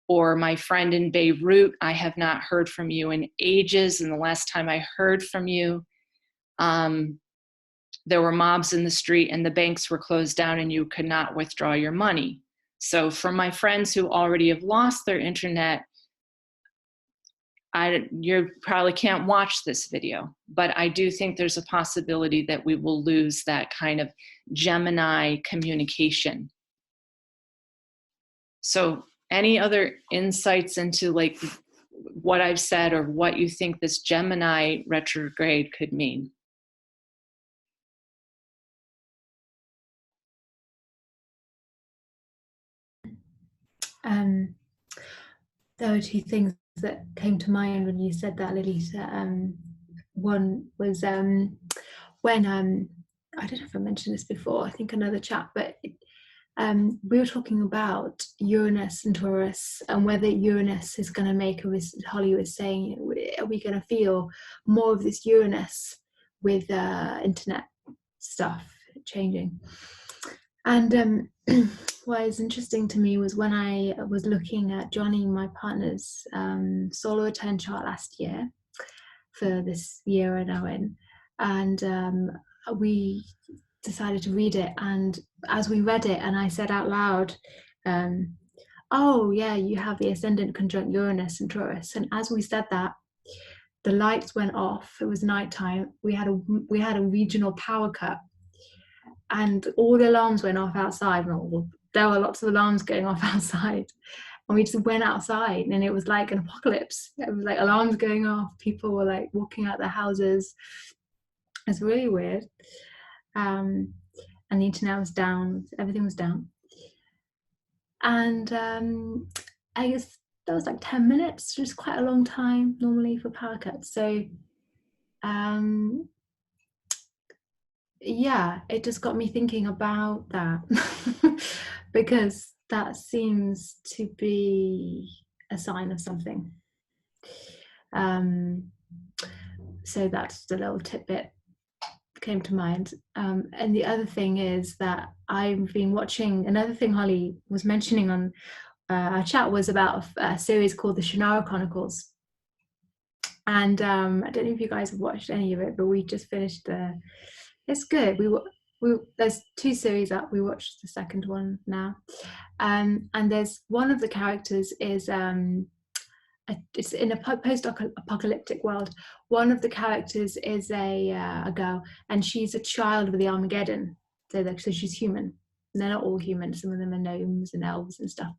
or my friend in Beirut, I have not heard from you in ages, and the last time I heard from you, there were mobs in the street and the banks were closed down and you could not withdraw your money. So for my friends who already have lost their internet, you probably can't watch this video, but I do think there's a possibility that we will lose that kind of Gemini communication. So any other insights into like what I've said or what you think this Gemini retrograde could mean? There were two things that came to mind when you said that, Lalita. One was when I don't know if I mentioned this before, I think another chat, but we were talking about Uranus and Taurus and whether Uranus is going to make, as Holly was saying, are we going to feel more of this Uranus with internet stuff changing? And what is interesting to me was when I was looking at Johnny, my partner's solar return chart last year for this year we're now in, and we decided to read it. And as we read it, and I said out loud, oh yeah, you have the ascendant conjunct Uranus and Taurus. And as we said that, the lights went off. It was nighttime. We had a regional power cut. And all the alarms went off outside. There were lots of alarms going off outside. And we just went outside and it was like an apocalypse. It was like alarms going off. People were like walking out their houses. It's really weird. And the internet was down. Everything was down. And I guess that was like 10 minutes, just quite a long time normally for power cuts. So yeah, it just got me thinking about that because that seems to be a sign of something. So that's the little tidbit came to mind. And the other thing is that I've been watching, another thing Holly was mentioning on our chat was about a series called the Shannara Chronicles. And I don't know if you guys have watched any of it, but we just finished it's good. There's 2 series up. We watched the second one now, and there's one of the characters is it's in a post-apocalyptic world. One of the characters is a girl, and she's a child of the Armageddon. So she's human. They're not all human. Some of them are gnomes and elves and stuff.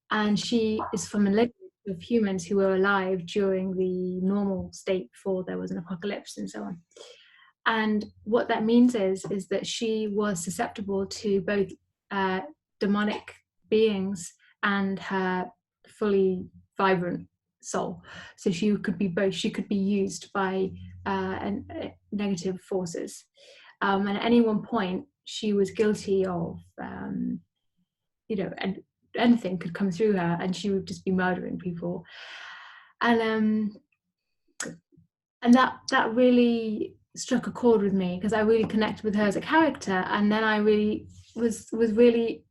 And she is from a lineage of humans who were alive during the normal state before there was an apocalypse and so on. And what that means is that she was susceptible to both demonic beings and her fully vibrant soul. So she could be both. She could be used by negative forces. And at any one point, she was guilty of, and anything could come through her, and she would just be murdering people. And that really struck a chord with me because I really connected with her as a character, and then I really was really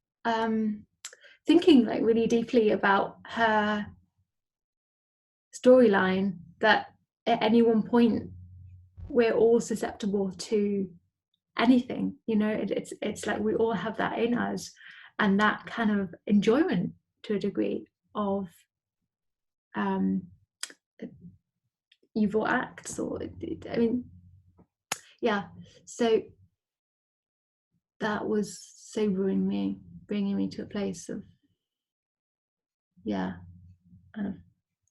thinking like really deeply about her storyline, that at any one point we're all susceptible to anything. It's like we all have that in us, and that kind of enjoyment to a degree of evil acts, or so that was sobering me, bringing me to a place of kind of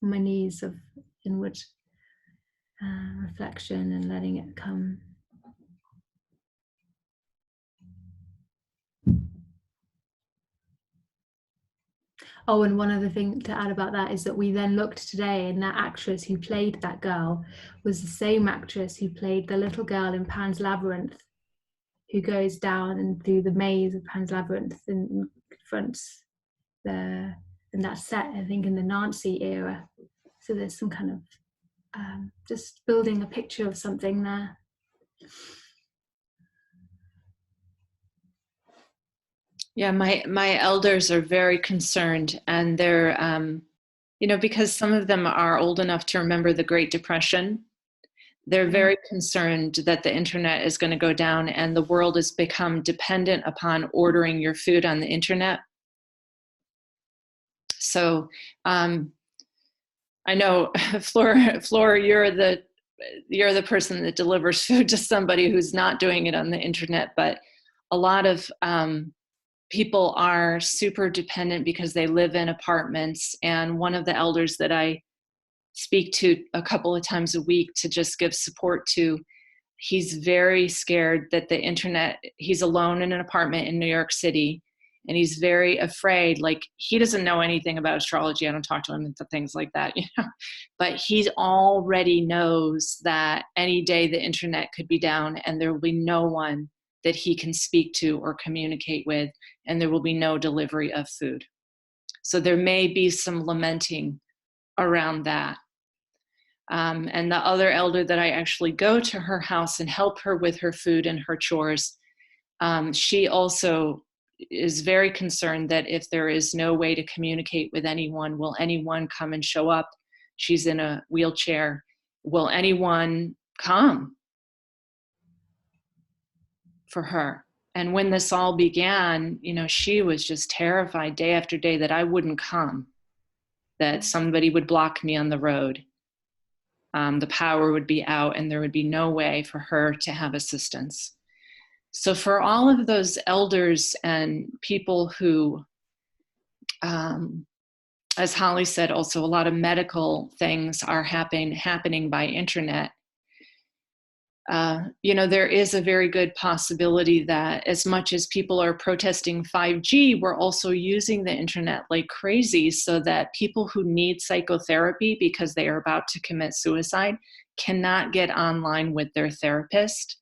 my knees of inward reflection and letting it come. Oh, and one other thing to add about that is that we then looked today, and that actress who played that girl was the same actress who played the little girl in Pan's Labyrinth, who goes down and through the maze of Pan's Labyrinth and confronts the, and that's set, I think, in the Nazi era. So there's some kind of just building a picture of something there. Yeah, my elders are very concerned, and they're, you know, because some of them are old enough to remember the Great Depression. They're very concerned that the internet is going to go down and the world has become dependent upon ordering your food on the internet. So I know, Flora, you're the person that delivers food to somebody who's not doing it on the internet, but a lot of people are super dependent because they live in apartments. And one of the elders that I speak to a couple of times a week to just give support to, he's very scared that the internet, he's alone in an apartment in New York City, and he's very afraid. Like, he doesn't know anything about astrology. I don't talk to him and things like that, you know, but he already knows that any day the internet could be down and there will be no one that he can speak to or communicate with, and there will be no delivery of food. So there may be some lamenting around that. And the other elder that I actually go to her house and help her with her food and her chores, she also is very concerned that if there is no way to communicate with anyone, will anyone come and show up? She's in a wheelchair. Will anyone come for her? And when this all began, you know, she was just terrified day after day that I wouldn't come, that somebody would block me on the road. The power would be out and there would be no way for her to have assistance. So for all of those elders and people who, as Holly said, also a lot of medical things are happening by internet. You know, there is a very good possibility that as much as people are protesting 5G, we're also using the internet like crazy, so that people who need psychotherapy because they are about to commit suicide cannot get online with their therapist.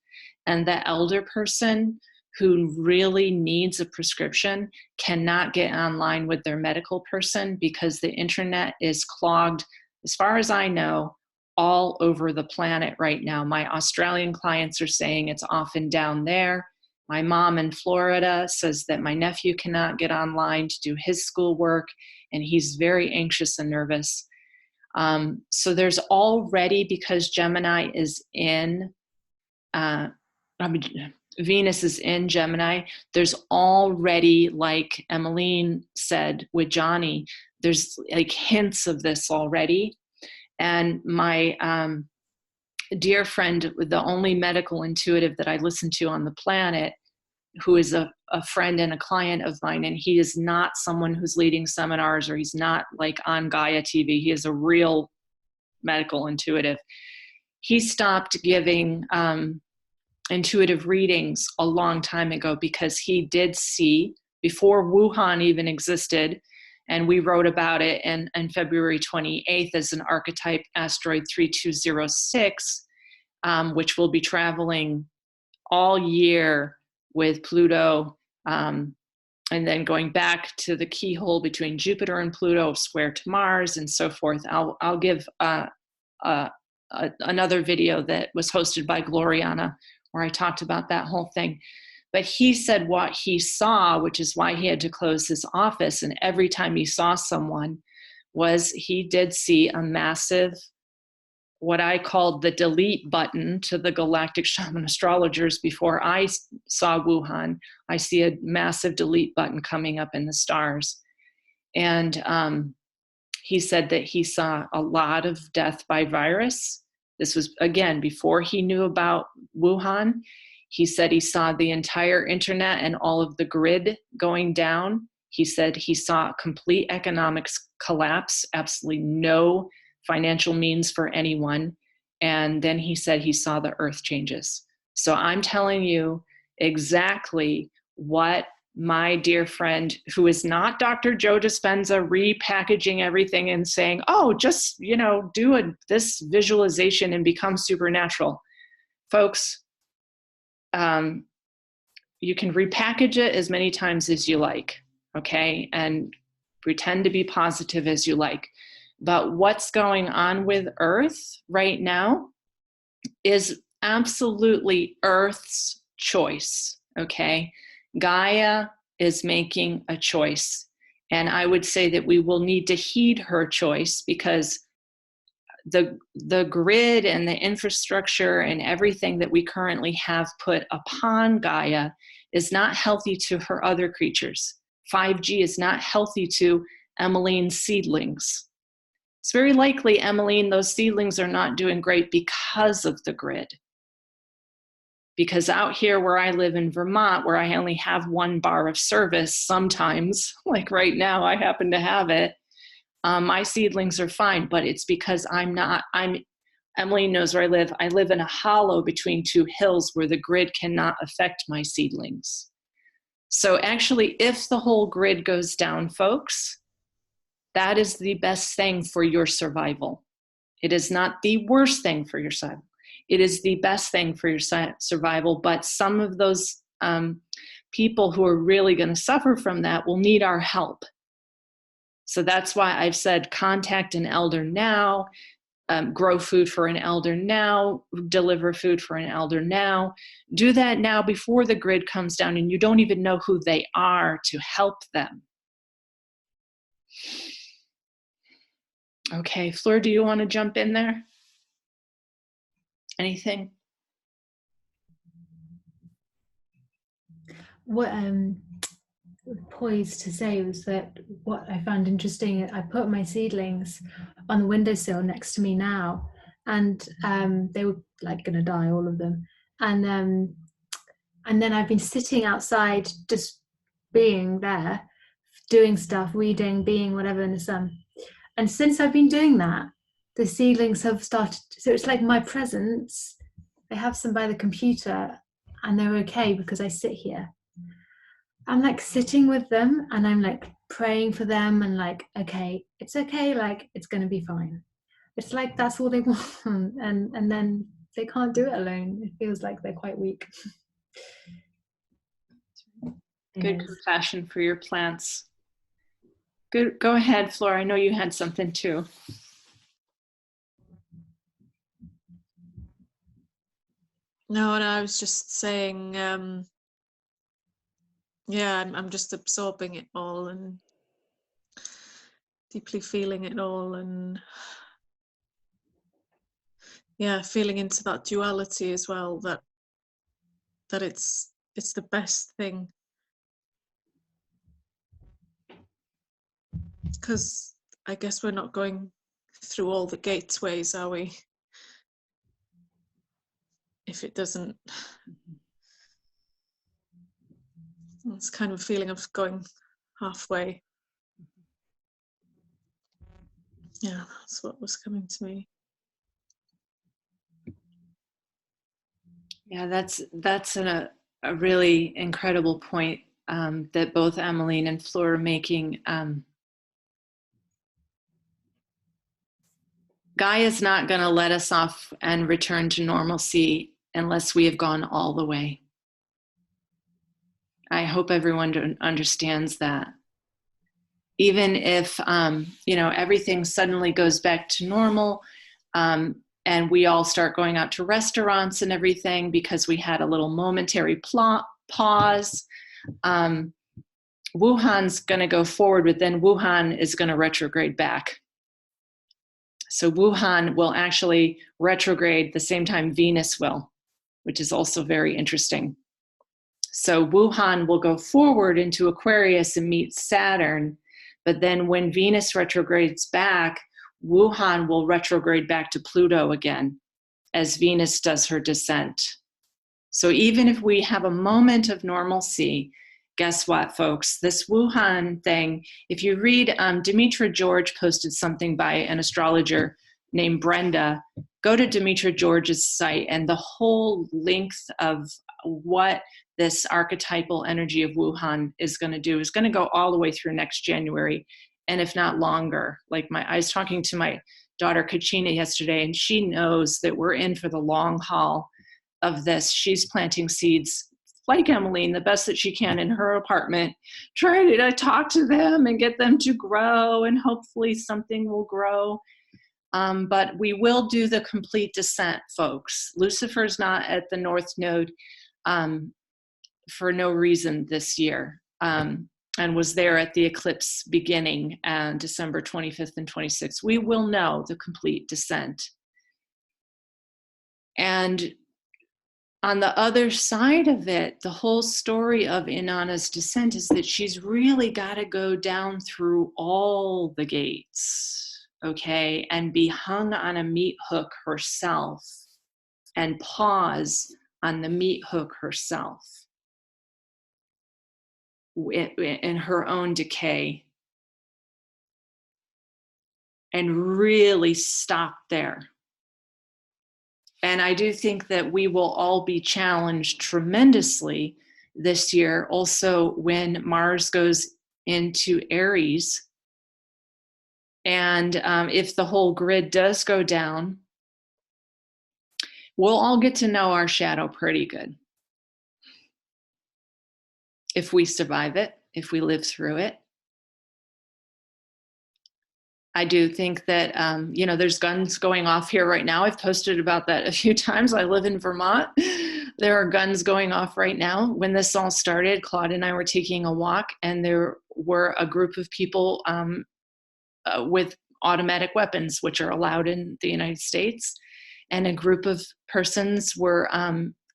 And the elder person who really needs a prescription cannot get online with their medical person because the internet is clogged, as far as I know, all over the planet right now. My Australian clients are saying it's often down there. My mom in Florida says that my nephew cannot get online to do his schoolwork, and he's very anxious and nervous. So there's already, because Gemini is in, Venus is in Gemini, there's already, like Emmeline said with Johnny, there's like hints of this already. And my dear friend, the only medical intuitive that I listen to on the planet, who is a friend and a client of mine, and he is not someone who's leading seminars, or he's not like on Gaia TV. He is a real medical intuitive. He stopped giving intuitive readings a long time ago because he did see, before Wuhan even existed, and we wrote about it in February 28th as an archetype asteroid 3206, which will be traveling all year with Pluto, and then going back to the keyhole between Jupiter and Pluto, square to Mars, and so forth. I'll give another video that was hosted by Gloriana, where I talked about that whole thing. But he said what he saw, which is why he had to close his office, and every time he saw someone, was he did see a massive, what I called the delete button to the galactic shaman astrologers. Before I saw Wuhan, I see a massive delete button coming up in the stars. And he said that he saw a lot of death by virus. This was, again, before he knew about Wuhan. He said he saw the entire internet and all of the grid going down. He said he saw complete economics collapse, absolutely no financial means for anyone. And then he said he saw the earth changes. So I'm telling you exactly what my dear friend, who is not Dr. Joe Dispenza, repackaging everything and saying, oh, just, do this visualization and become supernatural. Folks, you can repackage it as many times as you like, okay? And pretend to be positive as you like. But what's going on with Earth right now is absolutely Earth's choice, okay? Gaia is making a choice. And I would say that we will need to heed her choice, because the grid and the infrastructure and everything that we currently have put upon Gaia is not healthy to her other creatures. 5G is not healthy to Emmeline's seedlings. It's very likely, Emmeline, those seedlings are not doing great because of the grid. Because out here where I live in Vermont, where I only have one bar of service sometimes, like right now I happen to have it, my seedlings are fine, but it's because Emily knows where I live. I live in a hollow between two hills where the grid cannot affect my seedlings. So actually, if the whole grid goes down, folks, that is the best thing for your survival. It is not the worst thing for your survival. It is the best thing for your survival, but some of those people who are really going to suffer from that will need our help. So that's why I've said contact an elder now, grow food for an elder now, deliver food for an elder now. Do that now before the grid comes down and you don't even know who they are to help them. Okay, Fleur, do you want to jump in there? Anything? What poised to say was that what I found interesting, I put my seedlings on the windowsill next to me now, and they were like gonna die, all of them, and then I've been sitting outside just being there, doing stuff, reading, being whatever in the sun. And since I've been doing that, the seedlings have started, so it's like my presence, I have some by the computer and they're okay because I sit here. I'm like sitting with them and I'm like praying for them and like, okay, it's okay, like it's going to be fine. It's like that's all they want, and then they can't do it alone. It feels like they're quite weak. Good compassion for your plants. Good. Go ahead, Flora. I know you had something too. No, I was just saying, yeah, I'm just absorbing it all and deeply feeling it all, and yeah, feeling into that duality as well, that it's the best thing, because I guess we're not going through all the gateways, are we? If it doesn't, it's kind of a feeling of going halfway. Yeah, that's what was coming to me. Yeah, that's a really incredible point that both Emmeline and Fleur are making. Gaia's not going to let us off and return to normalcy unless we have gone all the way. I hope everyone understands that. Even if everything suddenly goes back to normal, and we all start going out to restaurants and everything because we had a little momentary pause, Wuhan's going to go forward, but then Wuhan is going to retrograde back. So Wuhan will actually retrograde the same time Venus will, which is also very interesting. So Wuhan will go forward into Aquarius and meet Saturn, but then when Venus retrogrades back, Wuhan will retrograde back to Pluto again as Venus does her descent. So even if we have a moment of normalcy, guess what, folks? This Wuhan thing, if you read, Demetra George posted something by an astrologer named Brenda, go to Demetra George's site, and the whole length of what this archetypal energy of Wuhan is going to do is going to go all the way through next January, and if not longer. Like I was talking to my daughter Kachina yesterday, and she knows that we're in for the long haul of this. She's planting seeds like Emmeline, the best that she can in her apartment, trying to talk to them and get them to grow, and hopefully something will grow. But we will do the complete descent, folks. Lucifer's not at the North Node for no reason this year, and was there at the eclipse beginning on December 25th and 26th. We will know the complete descent. And on the other side of it, the whole story of Innana's descent is that she's really got to go down through all the gates, okay, and be hung on a meat hook herself and pause on the meat hook herself in her own decay, and really stop there. And I do think that we will all be challenged tremendously this year, also when Mars goes into Aries. And if the whole grid does go down, we'll all get to know our shadow pretty good. If we survive it, if we live through it. I do think that, there's guns going off here right now. I've posted about that a few times. I live in Vermont. There are guns going off right now. When this all started, Claude and I were taking a walk, and there were a group of people with automatic weapons, which are allowed in the United States. And a group of persons were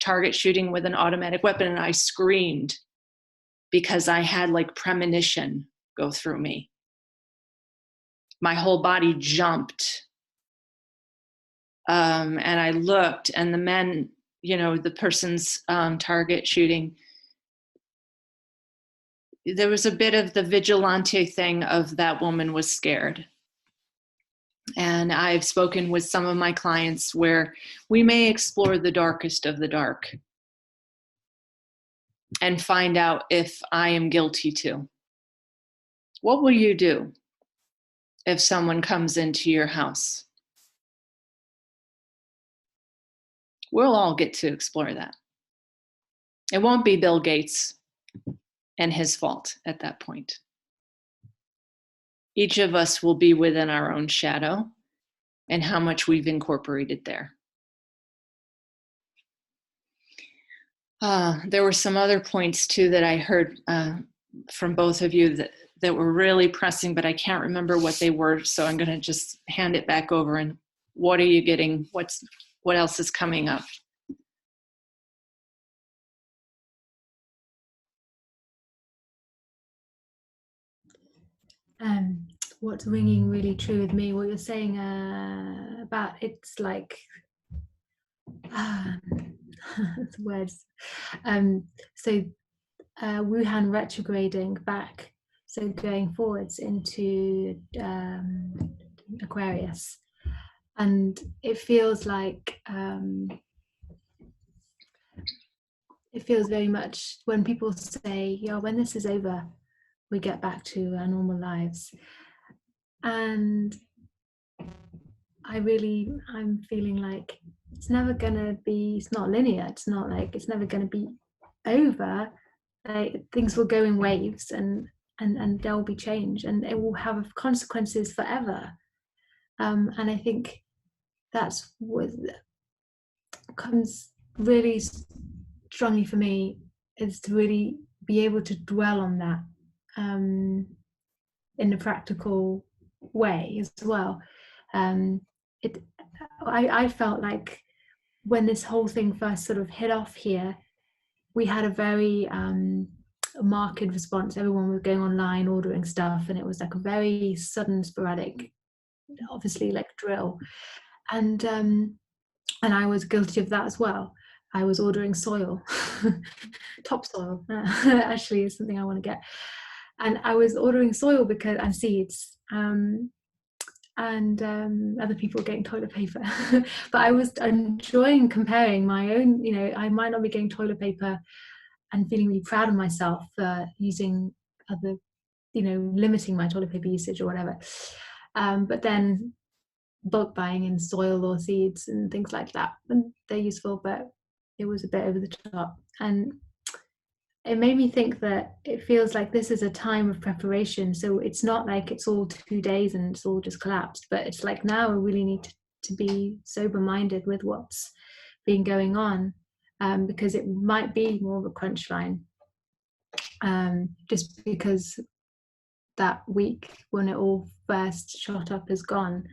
target shooting with an automatic weapon. And I screamed because I had like premonition go through me. My whole body jumped. And I looked, and the men, the person's target shooting, there was a bit of the vigilante thing of that woman was scared. And I've spoken with some of my clients where we may explore the darkest of the dark and find out if I am guilty too. What will you do if someone comes into your house? We'll all get to explore that. It won't be Bill Gates and his fault at that point. Each of us will be within our own shadow and how much we've incorporated there. There were some other points too that I heard from both of you that were really pressing, but I can't remember what they were. So I'm going to just hand it back over. And what are you getting? What else is coming up? What's ringing really true with me, what you're saying about it's like words. So Wuhan retrograding back, so going forwards into Aquarius, and it feels like it feels very much when people say, when this is over, we get back to our normal lives. And I'm feeling like it's never gonna be, it's not linear, it's not like it's never gonna be over. Like, things will go in waves, and there will be change, and it will have consequences forever. And I think that's what comes really strongly for me, is to really be able to dwell on that in a practical way as well. I felt like when this whole thing first sort of hit off here, we had a very marked response. Everyone was going online ordering stuff, and it was like a very sudden, sporadic, obviously like drill. And I was guilty of that as well. I was ordering soil, topsoil actually is something I want to get. And I was ordering soil and seeds and other people getting toilet paper. But I was enjoying comparing my own, you know, I might not be getting toilet paper and feeling really proud of myself for using other, you know, limiting my toilet paper usage or whatever. But then bulk buying in soil or seeds and things like that, and they're useful, but it was a bit over the top. And it made me think that it feels like this is a time of preparation. So it's not like it's all 2 days and it's all just collapsed, but it's like now we really need to be sober minded with what's been going on, because it might be more of a crunch line, just because that week when it all first shot up is gone.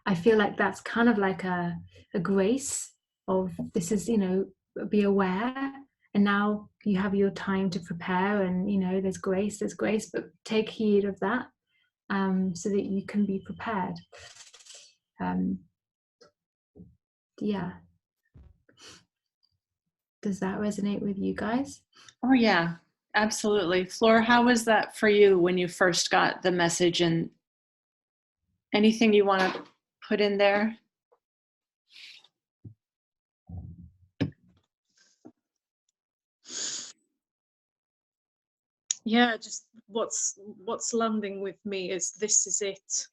I feel like that's kind of like a grace of, this is, you know, be aware, and now you have your time to prepare, and you know there's grace, but take heed of that, so that you can be prepared. Yeah, does that resonate with you guys? Oh yeah, absolutely. Flora, how was that for you when you first got the message, and anything you want to put in there? Yeah, just what's landing with me is this is it.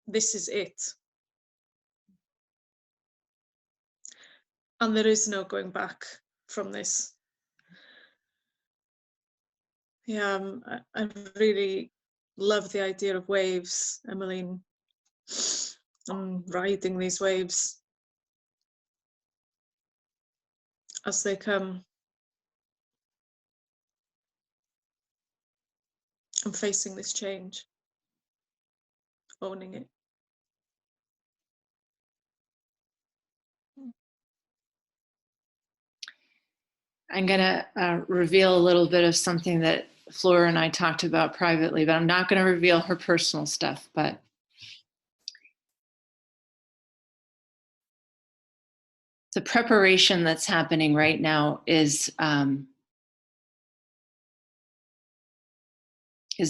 This is it. And there is no going back from this. Yeah, I really love the idea of waves, Emmeline. I'm riding these waves as they come. I'm facing this change, owning it. I'm going to reveal a little bit of something that Flora and I talked about privately, but I'm not going to reveal her personal stuff. But the preparation that's happening right now is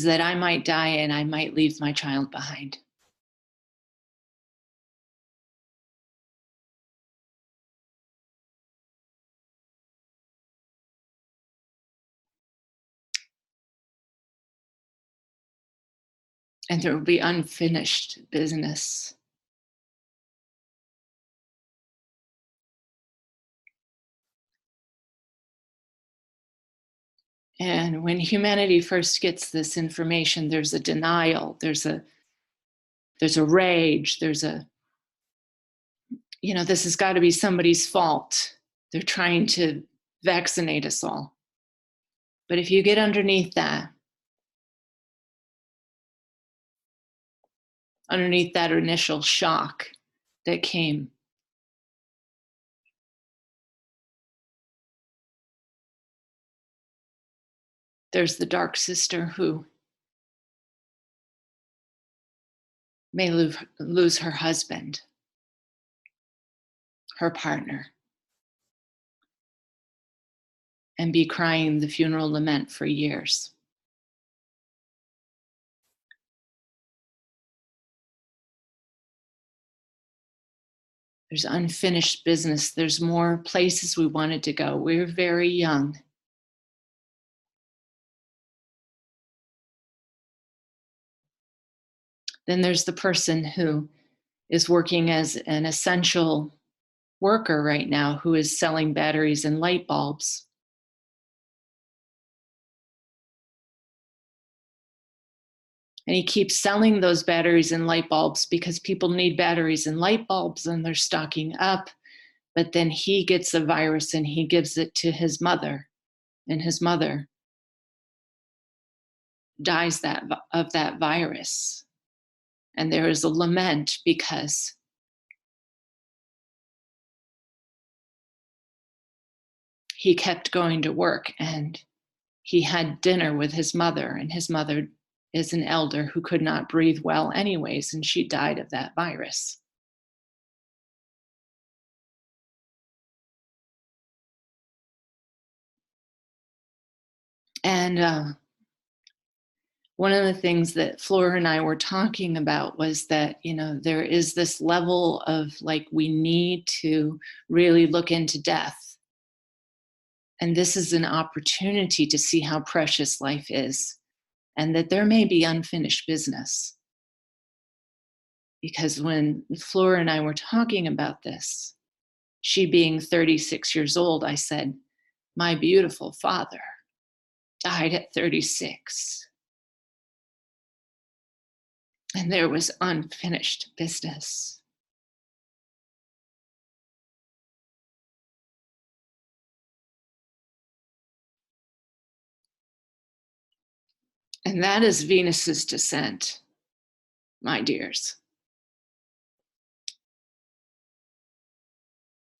that I might die and I might leave my child behind. And there will be unfinished business. And when humanity first gets this information, there's a denial, there's a rage, there's a, you know, this has got to be somebody's fault. They're trying to vaccinate us all. But if you get underneath that initial shock that came, there's the dark sister who may lose her husband, her partner, and be crying the funeral lament for years. There's unfinished business. There's more places we wanted to go. We're very young. Then there's the person who is working as an essential worker right now, who is selling batteries and light bulbs. And he keeps selling those batteries and light bulbs because people need batteries and light bulbs and they're stocking up. But then he gets the virus and he gives it to his mother, and his mother dies of that virus. And there is a lament because he kept going to work and he had dinner with his mother, and his mother is an elder who could not breathe well anyways, and she died of that virus. And one of the things that Flora and I were talking about was that, you know, there is this level of like, we need to really look into death. And this is an opportunity to see how precious life is, and that there may be unfinished business. Because when Flora and I were talking about this, she being 36 years old, I said, my beautiful father died at 36. And there was unfinished business. And that is Venus's descent, my dears.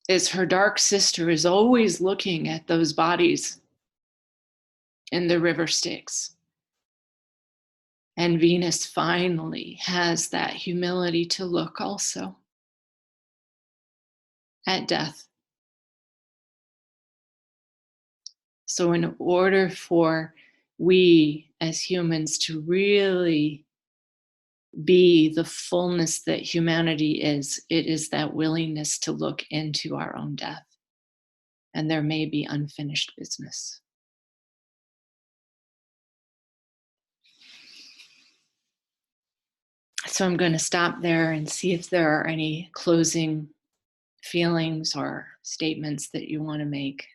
Is her dark sister is always looking at those bodies in the river Styx. And Venus finally has that humility to look also at death. So in order for we as humans to really be the fullness that humanity is, it is that willingness to look into our own death. And there may be unfinished business. So I'm going to stop there and see if there are any closing feelings or statements that you want to make.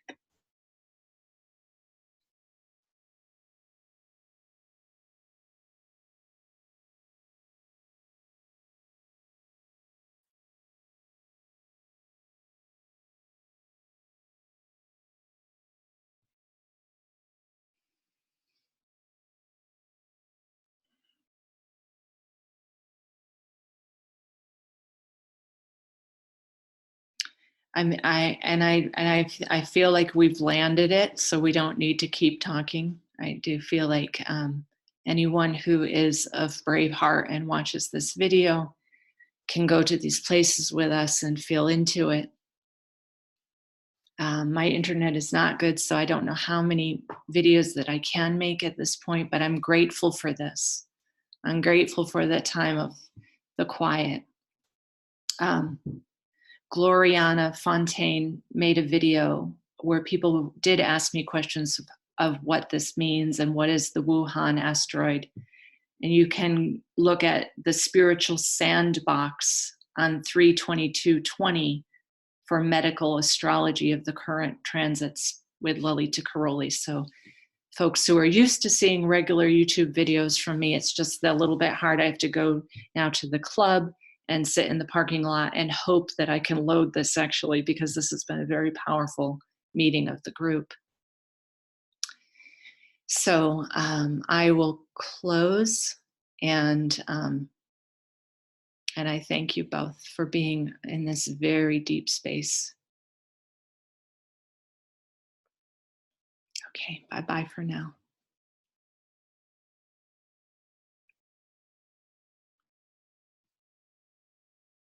I feel like we've landed it, so we don't need to keep talking. I do feel like anyone who is of brave heart and watches this video can go to these places with us and feel into it. My internet is not good, so I don't know how many videos that I can make at this point, but I'm grateful for this. I'm grateful for the time of the quiet. Gloriana Fontaine made a video where people did ask me questions of what this means and what is the Wuhan asteroid. And you can look at the spiritual sandbox on 3/22/20 for medical astrology of the current transits with lalitakaroli. So folks who are used to seeing regular YouTube videos from me, it's just a little bit hard. I have to go now to the club and sit in the parking lot and hope that I can load this actually, because this has been a very powerful meeting of the group. So I will close, and I thank you both for being in this very deep space. Okay, bye-bye for now.